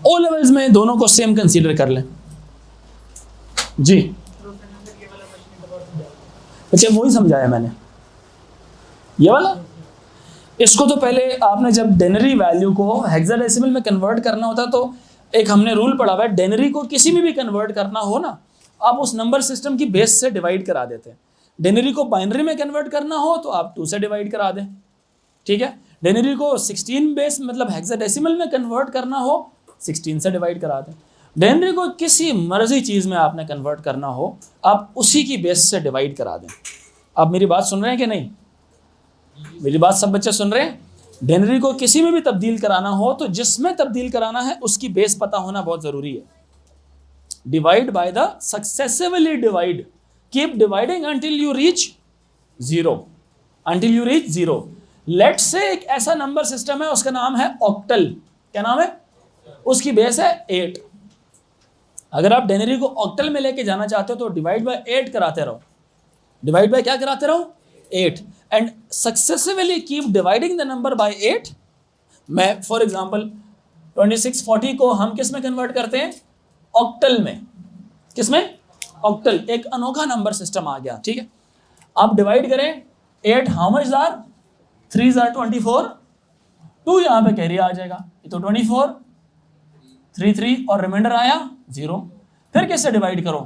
A: ओ लेवल्स में दोनों को सेम कंसीडर कर लें जी। अच्छा वही समझाया मैंने, ये वाला। इसको तो पहले आपने जब डेनरी वैल्यू को हेक्साडेसिमल में कन्वर्ट करना होता तो एक हमने रूल पढ़ा हुआ है, डेनरी को किसी में भी कन्वर्ट करना हो ना, आप उस नंबर सिस्टम की बेस से डिवाइड करा देते हैं। डेनरी को बाइनरी में कन्वर्ट करना हो तो आप 2 से डिवाइड करा दें, ठीक है। डेनरी को 16 बेस मतलब हेक्साडेसिमल में कन्वर्ट करना हो 16 से डिवाइड करा दें। डेनरी को किसी मर्जी चीज़ में आपने कन्वर्ट करना हो आप उसी की बेस से डिवाइड करा दें। आप मेरी बात सुन रहे हैं कि नहीं? मेरी बात सब बच्चे सुन रहे हैं? डेनरी को किसी में भी तब्दील कराना हो तो जिसमें तब्दील कराना है उसकी बेस पता होना बहुत ज़रूरी है। Divide by the successively divide, keep dividing until you reach 0, until you reach 0। Let's say एक ऐसा नंबर सिस्टम है उसका नाम है ऑक्टल। क्या नाम है? उसकी बेस है 8। अगर आप डेनरी को ऑक्टल में लेके जाना चाहते हो तो डिवाइड बाय 8 कराते रहो। डिवाइड बाय क्या कराते रहो? 8 and successively keep dividing the number by 8। मैं फॉर एग्जांपल 2640 को हम किस में कन्वर्ट करते हैं? ऑक्टल में। किस में? ऑक्टल। एक अनोखा नंबर सिस्टम आ गया, ठीक है। आप डिवाइड करें 8 हाउ मच आर 3 आर 24, 2 यहाँ पे कैरी आ जाएगा, ये तो 24, 3 और रिमाइंडर आया 0। फिर किससे डिवाइड करो?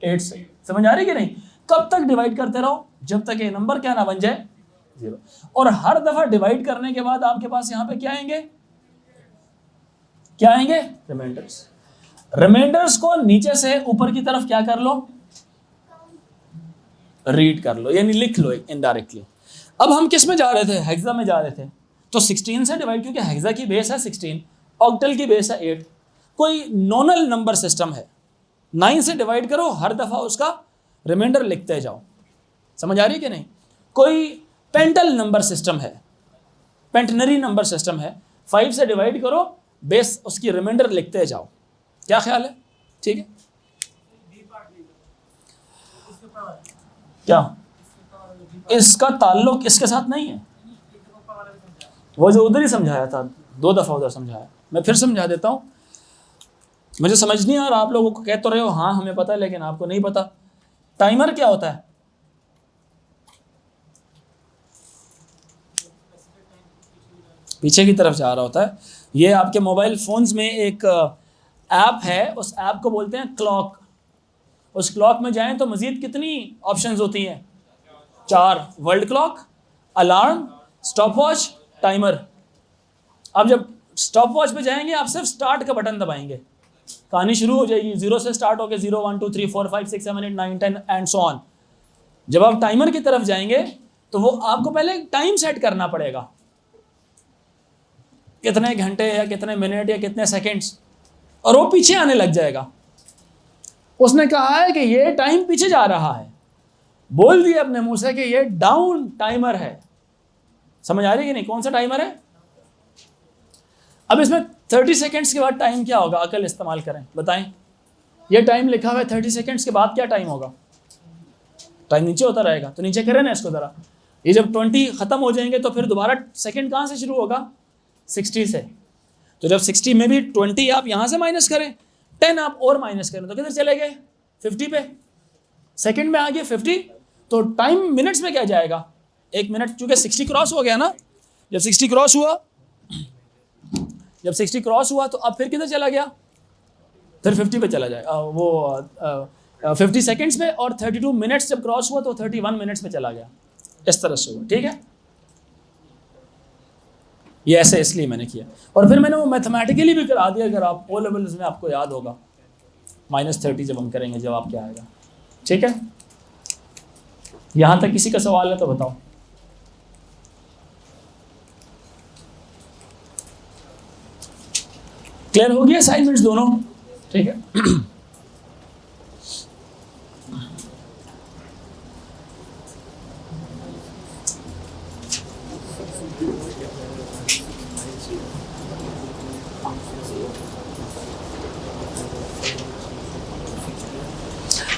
A: 8 से। समझ आ रही कि नहीं? कब तक डिवाइड करते रहो? जब तक ये नंबर क्या ना बन जाए 0। और हर दफा डिवाइड करने के बाद आपके पास यहाँ पे क्या आएंगे? क्या आएंगे? रिमाइंडर्स। रिमाइंडर्स को नीचे से ऊपर की तरफ क्या कर लो? रीड कर लो, यानी लिख लो इनडायरेक्टली। अब हम किस में जा रहे थे? हेक्सा में जा रहे थे, तो 16 से डिवाइड, क्योंकि हेक्सा की बेस है 16, ऑक्टल की बेस है 8। कोई नॉनल नंबर सिस्टम है, 9 से डिवाइड करो, हर दफा उसका रिमाइंडर लिखते जाओ। समझ आ रही है कि नहीं? कोई पेंटल नंबर सिस्टम है, पेंटनरी नंबर सिस्टम है, 5 से डिवाइड करो, बेस उसकी रिमाइंडर लिखते जाओ। क्या ख्याल है? ठीक है। क्या इसका ताल्लुक इसके साथ नहीं है? वो जो उधर ही समझाया था, 2 दफा उधर समझाया, मैं फिर समझा देता हूँ। मुझे समझ नहीं आ रहा, आप लोगों को कह तो रहे हो हाँ हमें पता है, लेकिन आपको नहीं पता। टाइमर क्या होता है? पीछे की तरफ जा रहा होता है। ये आपके मोबाइल फोन्स में एक ऐप है, उस ऐप को बोलते हैं क्लॉक। उस क्लॉक में जाएं तो मजीद कितनी ऑप्शंस होती हैं? 4। World clock, alarm, stop watch, timer. अब जब स्टॉप वॉच पे जाएंगे आप सिर्फ स्टार्ट का बटन दबाएंगे, कहानी शुरू हो जाएगी। 0 से स्टार्ट होकर 0 1 2 3 4 5 6 7 8 9 10 एंड सो ऑन। जब आप टाइमर की तरफ जाएंगे तो वो आपको पहले टाइम सेट करना पड़ेगा, कितने घंटे या कितने मिनट या कितने सेकंड्स, और वो पीछे आने लग जाएगा। उसने कहा है कि ये टाइम पीछे जा रहा है, बोल दिया अपने मुंह से कि ये डाउन टाइमर है। समझ आ रही है कि नहीं? कौन सा टाइमर है? अब इसमें 30 सेकंड्स के बाद टाइम क्या होगा? अकल इस्तेमाल करें, बताएं। ये टाइम लिखा हुआ है, 30 सेकंड्स के बाद क्या टाइम होगा? टाइम नीचे होता रहेगा, तो नीचे करें ना इसको ज़रा। ये जब 20 ख़त्म हो जाएंगे तो फिर दोबारा सेकंड कहाँ से शुरू होगा? 60 से। तो जब 60 में भी 20 आप यहाँ से माइनस करें, 10 आप और माइनस करें, तो किधर चले गए? 50 पे। सेकंड में आ गए 50, तो टाइम मिनट्स में क्या जाएगा? 1 मिनट, चूँकि 60 क्रॉस हो गया ना। जब 60 क्रॉस हुआ तो अब फिर किधर चला गया? फिर 50 पे चला जाएगा। वो 50 सेकंड्स पे, और 32 मिनट्स जब क्रॉस हुआ तो 31 मिनट्स पे चला गया। इस तरह से हुआ, ठीक है। ये ऐसे इसलिए मैंने किया, और फिर मैंने वो मैथमेटिकली भी करा दिया। अगर आप ओ लेवल्स में आपको याद होगा, -30 जब हम करेंगे जवाब क्या आएगा, ठीक है। यहाँ तक किसी का सवाल है तो बताओ। क्लियर हो गया असाइनमेंट्स दोनों? ठीक है।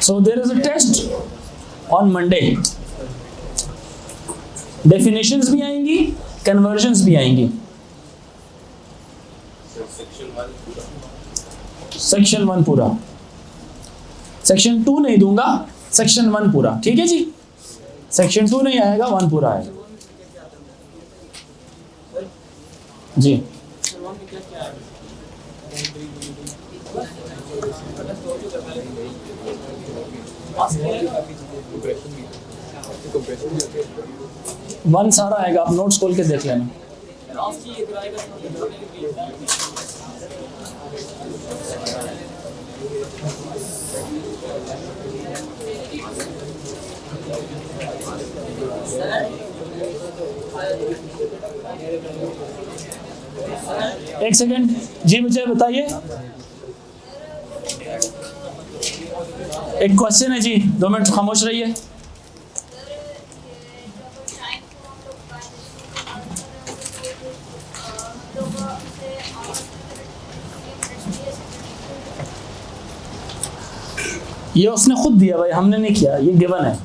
A: So there is a test on Monday. Definitions भी आएंगी, conversions भी आएंगी। सेक्शन 1 पूरा, सेक्शन 2 नहीं दूंगा, सेक्शन 1 पूरा, ठीक है जी। सेक्शन 2 नहीं आएगा, 1 पूरा आएगा जी। वन सारा आएगा, आप नोट्स खोल के देख लेना। एक सेकंड जी, मुझे बताइए, एक क्वेश्चन है जी, 2 मिनट खामोश रहिए। ये उसने खुद दिया भाई, हमने नहीं किया, ये गिवन है।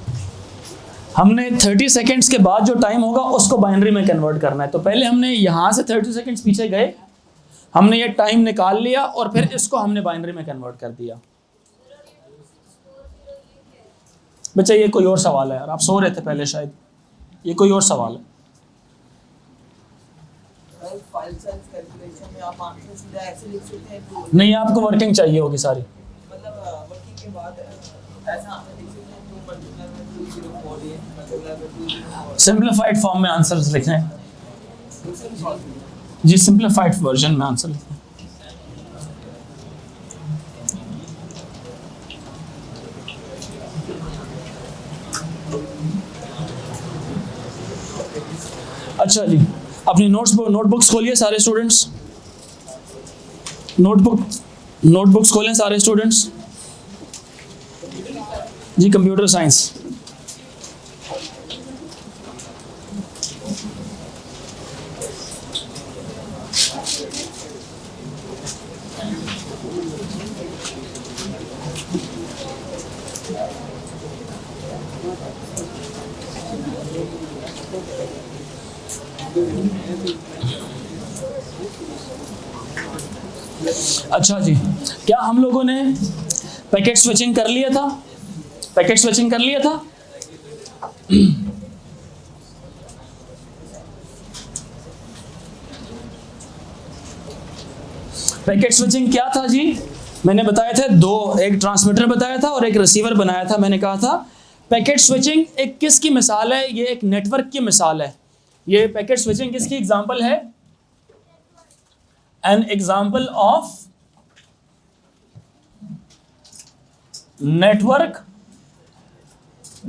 A: हमने 30 सेकेंड्स के बाद जो टाइम होगा उसको बाइनरी में कन्वर्ट करना है। तो पहले हमने यहाँ से 30 सेकेंड्स पीछे गए, हमने ये टाइम निकाल लिया और फिर इसको हमने बाइनरी में कन्वर्ट कर दिया। बच्चा ये कोई और सवाल है यार, आप सो रहे थे पहले शायद, ये कोई और सवाल है।
D: फाइल साइज कैलकुलेशन में आप आंसर सीधा ऐसे लिख सकते हैं?
A: नहीं, आपको वर्किंग चाहिए होगी सारी।
D: मतलब वर्किंग के बाद ऐसा आंसर लिख सकते हैं 2 मल्टीप्लाई में 204 ये मल्टीप्लाई में 204।
A: सिंप्लीफाइड फॉर्म में आंसर्स लिखने जी, सिंप्लीफाइड वर्जन में आंसर लिखना। अच्छा जी, अपनी नोटबुक्स खोलिए सारे स्टूडेंट्स, नोटबुक्स खोलें सारे स्टूडेंट्स जी। कंप्यूटर साइंस, अच्छा जी, क्या हम लोगों ने पैकेट स्विचिंग कर लिया था? पैकेट स्विचिंग कर लिया था? पैकेट स्विचिंग क्या था जी? मैंने बताया था दो, एक ट्रांसमीटर बताया था और एक रिसीवर बनाया था। मैंने कहा था पैकेट स्विचिंग एक किसकी मिसाल है? ये एक नेटवर्क की मिसाल है। ये पैकेट स्विचिंग किसकी एग्जांपल है? An example of network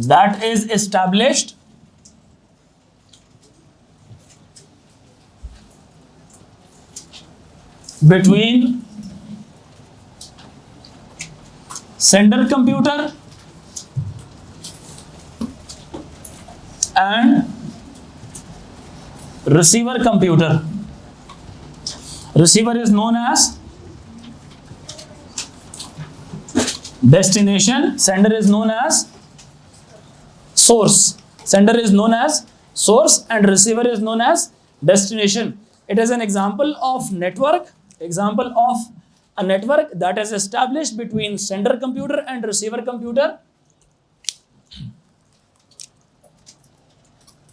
A: that is established between sender computer and receiver computer. Receiver is known as destination, sender is known as source. Sender is known as source and receiver is known as destination. It is an example of network, example of a network that is established between sender computer and receiver computer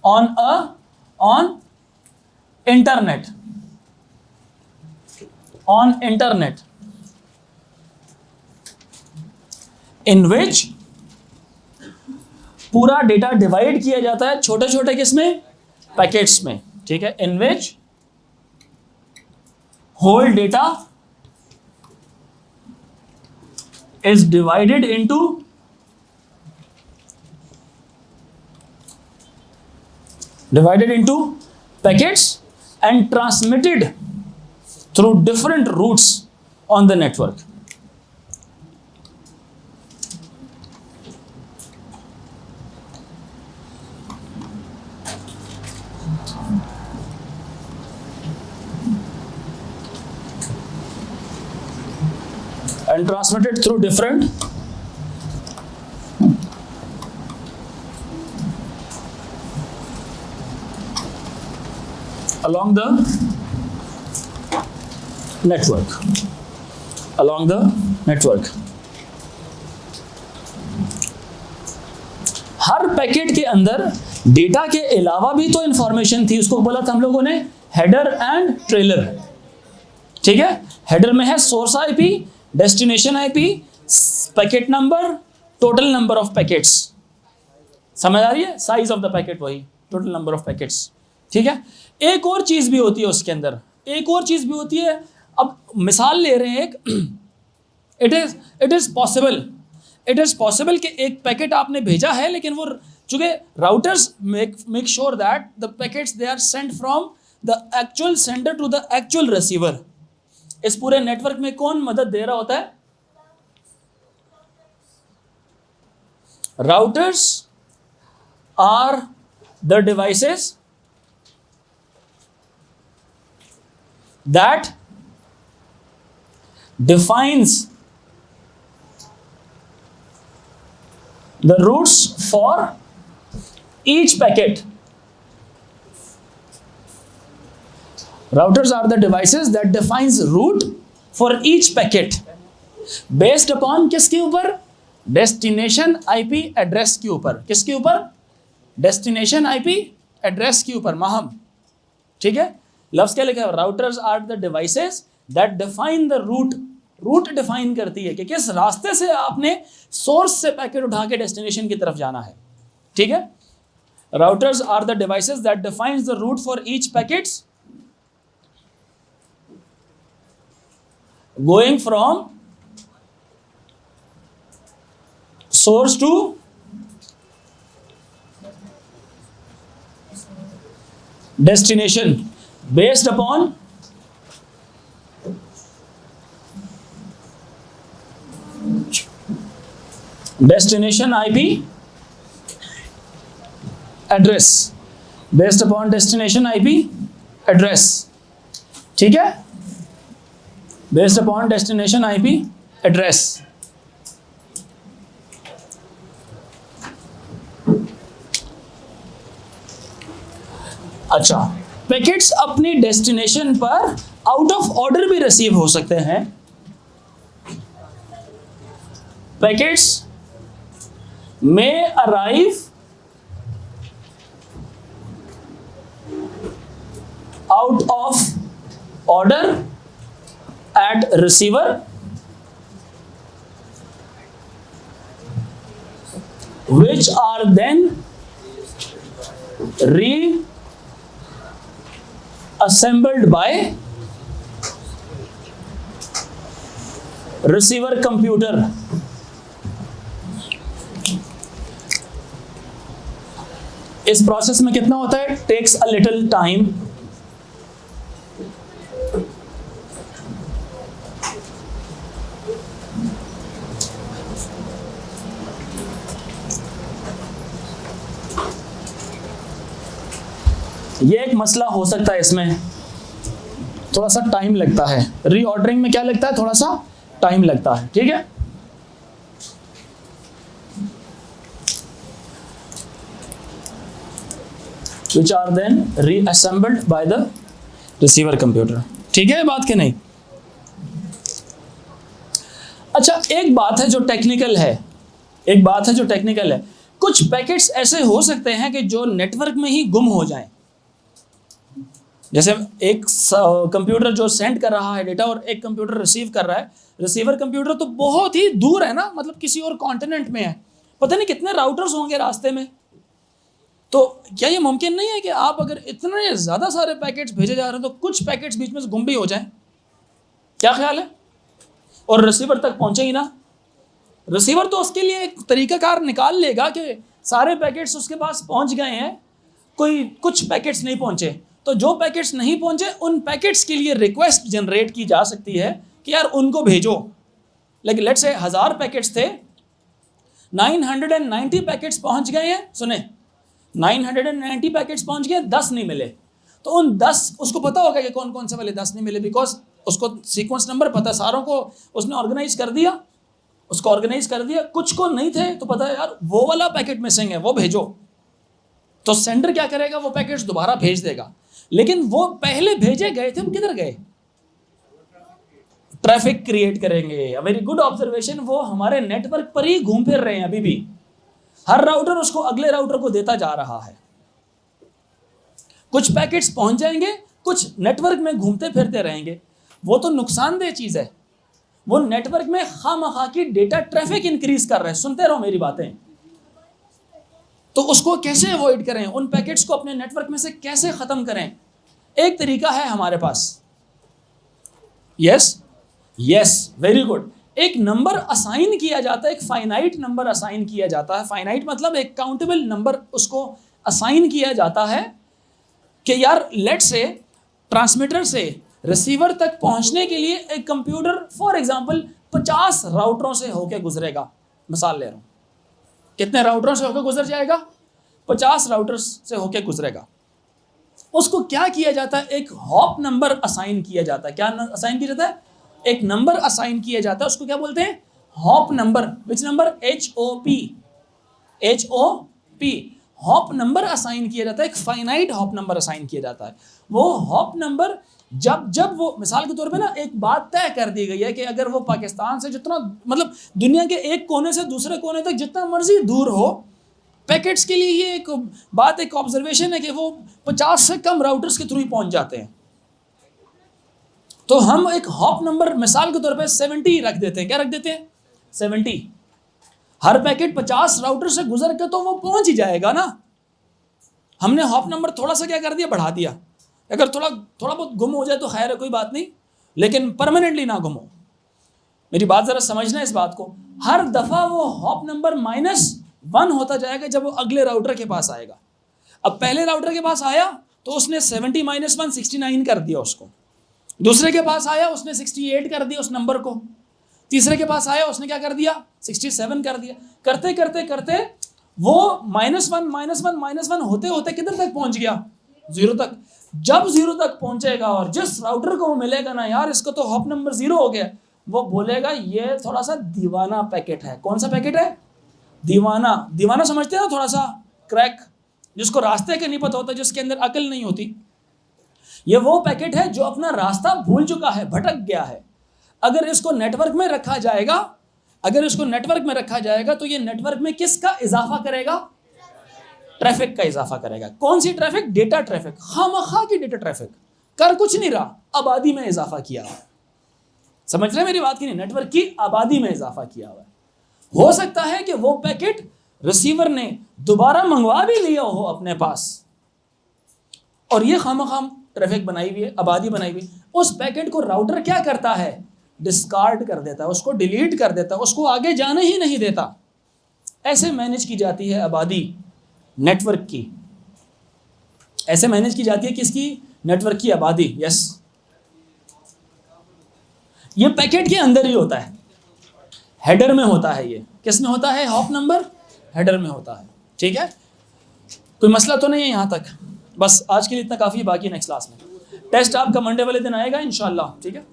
A: on internet. On internet, in which पूरा डेटा डिवाइड किया जाता है छोटे छोटे किसमें? पैकेट्स में। ठीक है, in which whole data is divided into packets and transmitted through different routes on the network. And transmitted through different along the network. Her packet के अंदर डेटा के अलावा भी तो इंफॉर्मेशन थी, उसको बोला था हम लोगों ने हेडर एंड ट्रेलर। ठीक है, हेडर में है source IP, destination IP, packet number, total number of packets. समझ आ रही है? साइज ऑफ द पैकेट वही, टोटल नंबर ऑफ पैकेट्स। ठीक है। एक और चीज भी होती है उसके अंदर, एक और चीज भी होती है। अब मिसाल ले रहे हैं एक, इट इज पॉसिबल कि एक पैकेट आपने भेजा है, लेकिन वो चूंकि routers make sure that the packets they are sent from the actual sender to the actual receiver. इस पूरे नेटवर्क में कौन मदद दे रहा होता है? Routers are the devices that defines the routes for each packet. Routers are the devices that defines route for each packet based upon किसके ऊपर? Destination IP address के ऊपर। किसके ऊपर? Destination IP address के ऊपर। माहम, ठीक है। लफ्ज़ क्या लिखा है? Routers are the devices that define the route. Route define करती है कि किस रास्ते से आपने सोर्स से पैकेट उठा के डेस्टिनेशन की तरफ जाना है। ठीक है। Routers are the devices that defines the route for each packets going from source to destination based upon destination IP address, based upon destination IP address। ठीक है, based upon destination IP address। अच्छा, पैकेट्स अपनी डेस्टिनेशन पर आउट ऑफ ऑर्डर भी रिसीव हो सकते हैं। पैकेट्स में arrive out of order at receiver which are then reassembled by receiver computer. इस प्रोसेस में कितना होता है? Takes a little time. ये एक मसला हो सकता है, इसमें थोड़ा सा टाइम लगता है। रीऑर्डरिंग में क्या लगता है? थोड़ा सा टाइम लगता है। ठीक है, which are then reassembled by the receiver computer। ठीक है बात कि नहीं? अच्छा, एक बात है जो टेक्निकल है, कुछ पैकेट्स ऐसे हो सकते हैं कि जो नेटवर्क में ही गुम हो जाएं। जैसे एक कंप्यूटर जो सेंड कर रहा है डेटा और एक कंप्यूटर रिसीव कर रहा है। रिसीवर कंप्यूटर तो बहुत ही दूर है ना, मतलब किसी और कॉन्टिनेंट में है, पता नहीं कितने राउटर्स होंगे रास्ते में। तो क्या ये मुमकिन नहीं है कि आप अगर इतने ज़्यादा सारे पैकेट्स भेजे जा रहे हैं तो कुछ पैकेट्स बीच में से गुम भी हो जाएं? क्या ख्याल है? और रिसीवर तक पहुंचे ही ना। रिसीवर तो उसके लिए एक तरीकाकार निकाल लेगा कि सारे पैकेट्स उसके पास पहुंच गए हैं, कोई कुछ पैकेट्स नहीं पहुंचे, तो जो पैकेट्स नहीं पहुंचे उन पैकेट्स के लिए रिक्वेस्ट जनरेट की जा सकती है कि यार उनको भेजो। लेकिन लेट्स से 1000 पैकेट्स थे, 990 पैकेट्स पहुंच गए हैं। सुने, 990 पैकेट्स पहुंच गए, 10 नहीं मिले। तो उन 10, उसको पता होगा कि कौन कौन से वाले 10 नहीं मिले, बिकॉज उसको सीक्वेंस नंबर पता, सारों को उसने ऑर्गेनाइज कर दिया, कुछ को नहीं थे तो पता है यार वो वाला पैकेट मिसिंग है, वो भेजो। तो सेंडर क्या करेगा? वो पैकेट्स दोबारा भेज देगा। लेकिन वो पहले भेजे गए थे, वो किधर गए? ट्रैफिक क्रिएट करेंगे। Very good observation. वो हमारे नेटवर्क पर ही घूम फिर रहे हैं अभी भी। हर राउटर उसको अगले राउटर को देता जा रहा है। कुछ पैकेट्स पहुंच जाएंगे, कुछ नेटवर्क में घूमते फिरते रहेंगे। वो तो नुकसानदेह चीज़ है, वो नेटवर्क में खामखा की डेटा ट्रैफिक इंक्रीज कर रहे हैं। सुनते रहो मेरी बातें। तो उसको कैसे अवॉइड करें, उन पैकेट्स को अपने नेटवर्क में से कैसे ख़त्म करें? एक तरीका है हमारे पास। Yes, very good. एक नंबर असाइन किया जाता है, एक फाइनाइट नंबर असाइन किया जाता है। फाइनाइट मतलब एक काउंटेबल नंबर उसको असाइन किया जाता है कि यार लेट से ट्रांसमीटर से रिसीवर तक पहुंचने के लिए एक कंप्यूटर फॉर एग्जांपल 50 राउटरों से होकर गुजरेगा। मिसाल ले रहा हूं, कितने राउटरों से होकर गुजर जाएगा? 50 राउटर्स से होकर गुजरेगा। उसको क्या किया जाता है? एक हॉप नंबर असाइन किया जाता है। क्या असाइन किया जाता है? एक नंबर असाइन किया जाता है। उसको क्या बोलते हैं? Hop number. Which number? HOP। Hop number assign किया जाता है, एक फाइनाइट हॉप नंबर असाइन किया जाता है। वो हॉप नंबर जब वो मिसाल के तौर पे ना एक बात तय कर दी गई है कि अगर वो पाकिस्तान से जितना मतलब दुनिया के एक कोने से दूसरे कोने तक जितना मर्जी दूर हो, पैकेट्स के लिए ये एक बात, एक ऑब्जर्वेशन है कि वो 50 से कम राउटर्स के थ्रू ही पहुंच जाते हैं। तो हम एक हॉप नंबर मिसाल के तौर पे 70 रख देते हैं। क्या रख देते हैं? 70। हर पैकेट 50 राउटर से गुजर के तो वो पहुंच ही जाएगा ना। हमने हॉप नंबर थोड़ा सा क्या कर दिया? बढ़ा दिया। अगर थोड़ा बहुत गुम हो जाए तो खैर है, कोई बात नहीं, लेकिन परमानेंटली ना गुम हो। मेरी बात ज़रा समझना इस बात को। हर दफ़ा वो हॉप नंबर -1 होता जाएगा जब वो अगले राउटर के पास आएगा। अब पहले राउटर के पास आया तो उसने 70 - 1 69 कर दिया उसको। दूसरे के पास आया उसने 68 कर दिया उस नंबर को। तीसरे के पास आया उसने क्या कर दिया? 67 कर दिया। करते करते करते वो -1 होते होते किधर तक पहुंच गया? 0 तक। जब 0 तक पहुंचेगा और जिस राउटर को वो मिलेगा ना यार इसको तो हॉप नंबर 0 हो गया, वो बोलेगा ये थोड़ा सा दीवाना पैकेट है। कौन सा पैकेट है? दीवाना समझते हैं ना, थोड़ा सा क्रैक, जिसको रास्ते का नहीं पता होता, जिसके अंदर अकल नहीं होती। ये वो पैकेट है जो अपना रास्ता भूल चुका है, भटक गया है। अगर इसको नेटवर्क में रखा जाएगा तो ये नेटवर्क में किसका इजाफा करेगा? ट्रैफिक का इजाफा करेगा। कौन सी ट्रैफिक? Data traffic. खामखा की डेटा ट्रैफिक कर कुछ नहीं रहा, आबादी में इजाफा किया हुआ। समझ रहे हैं मेरी बात की नहीं? नेटवर्क की आबादी में इजाफा किया हुआ है। हो सकता है कि वो पैकेट रिसीवर ने दोबारा मंगवा भी लिया हो अपने पास, और ये खामखाम ट्रैफिक बनाई हुई है, आबादी बनाई हुई। उस पैकेट को राउटर क्या करता है? डिस्कार्ड कर देता है, उसको डिलीट कर देता है, उसको आगे जाने ही नहीं देता। ऐसे मैनेज की जाती है आबादी नेटवर्क की। ऐसे मैनेज की जाती है किसकी? नेटवर्क की आबादी। यस, ये पैकेट के अंदर ही होता है, हेडर में होता है। ये किस में होता है? हॉप नंबर हेडर में होता है। ठीक है, कोई मसला तो नहीं है यहाँ तक? बस आज के लिए इतना काफ़ी है, बाकी नेक्स्ट क्लास में टेस्ट आपका मंडे वाले दिन आएगा इंशाल्लाह। ठीक है।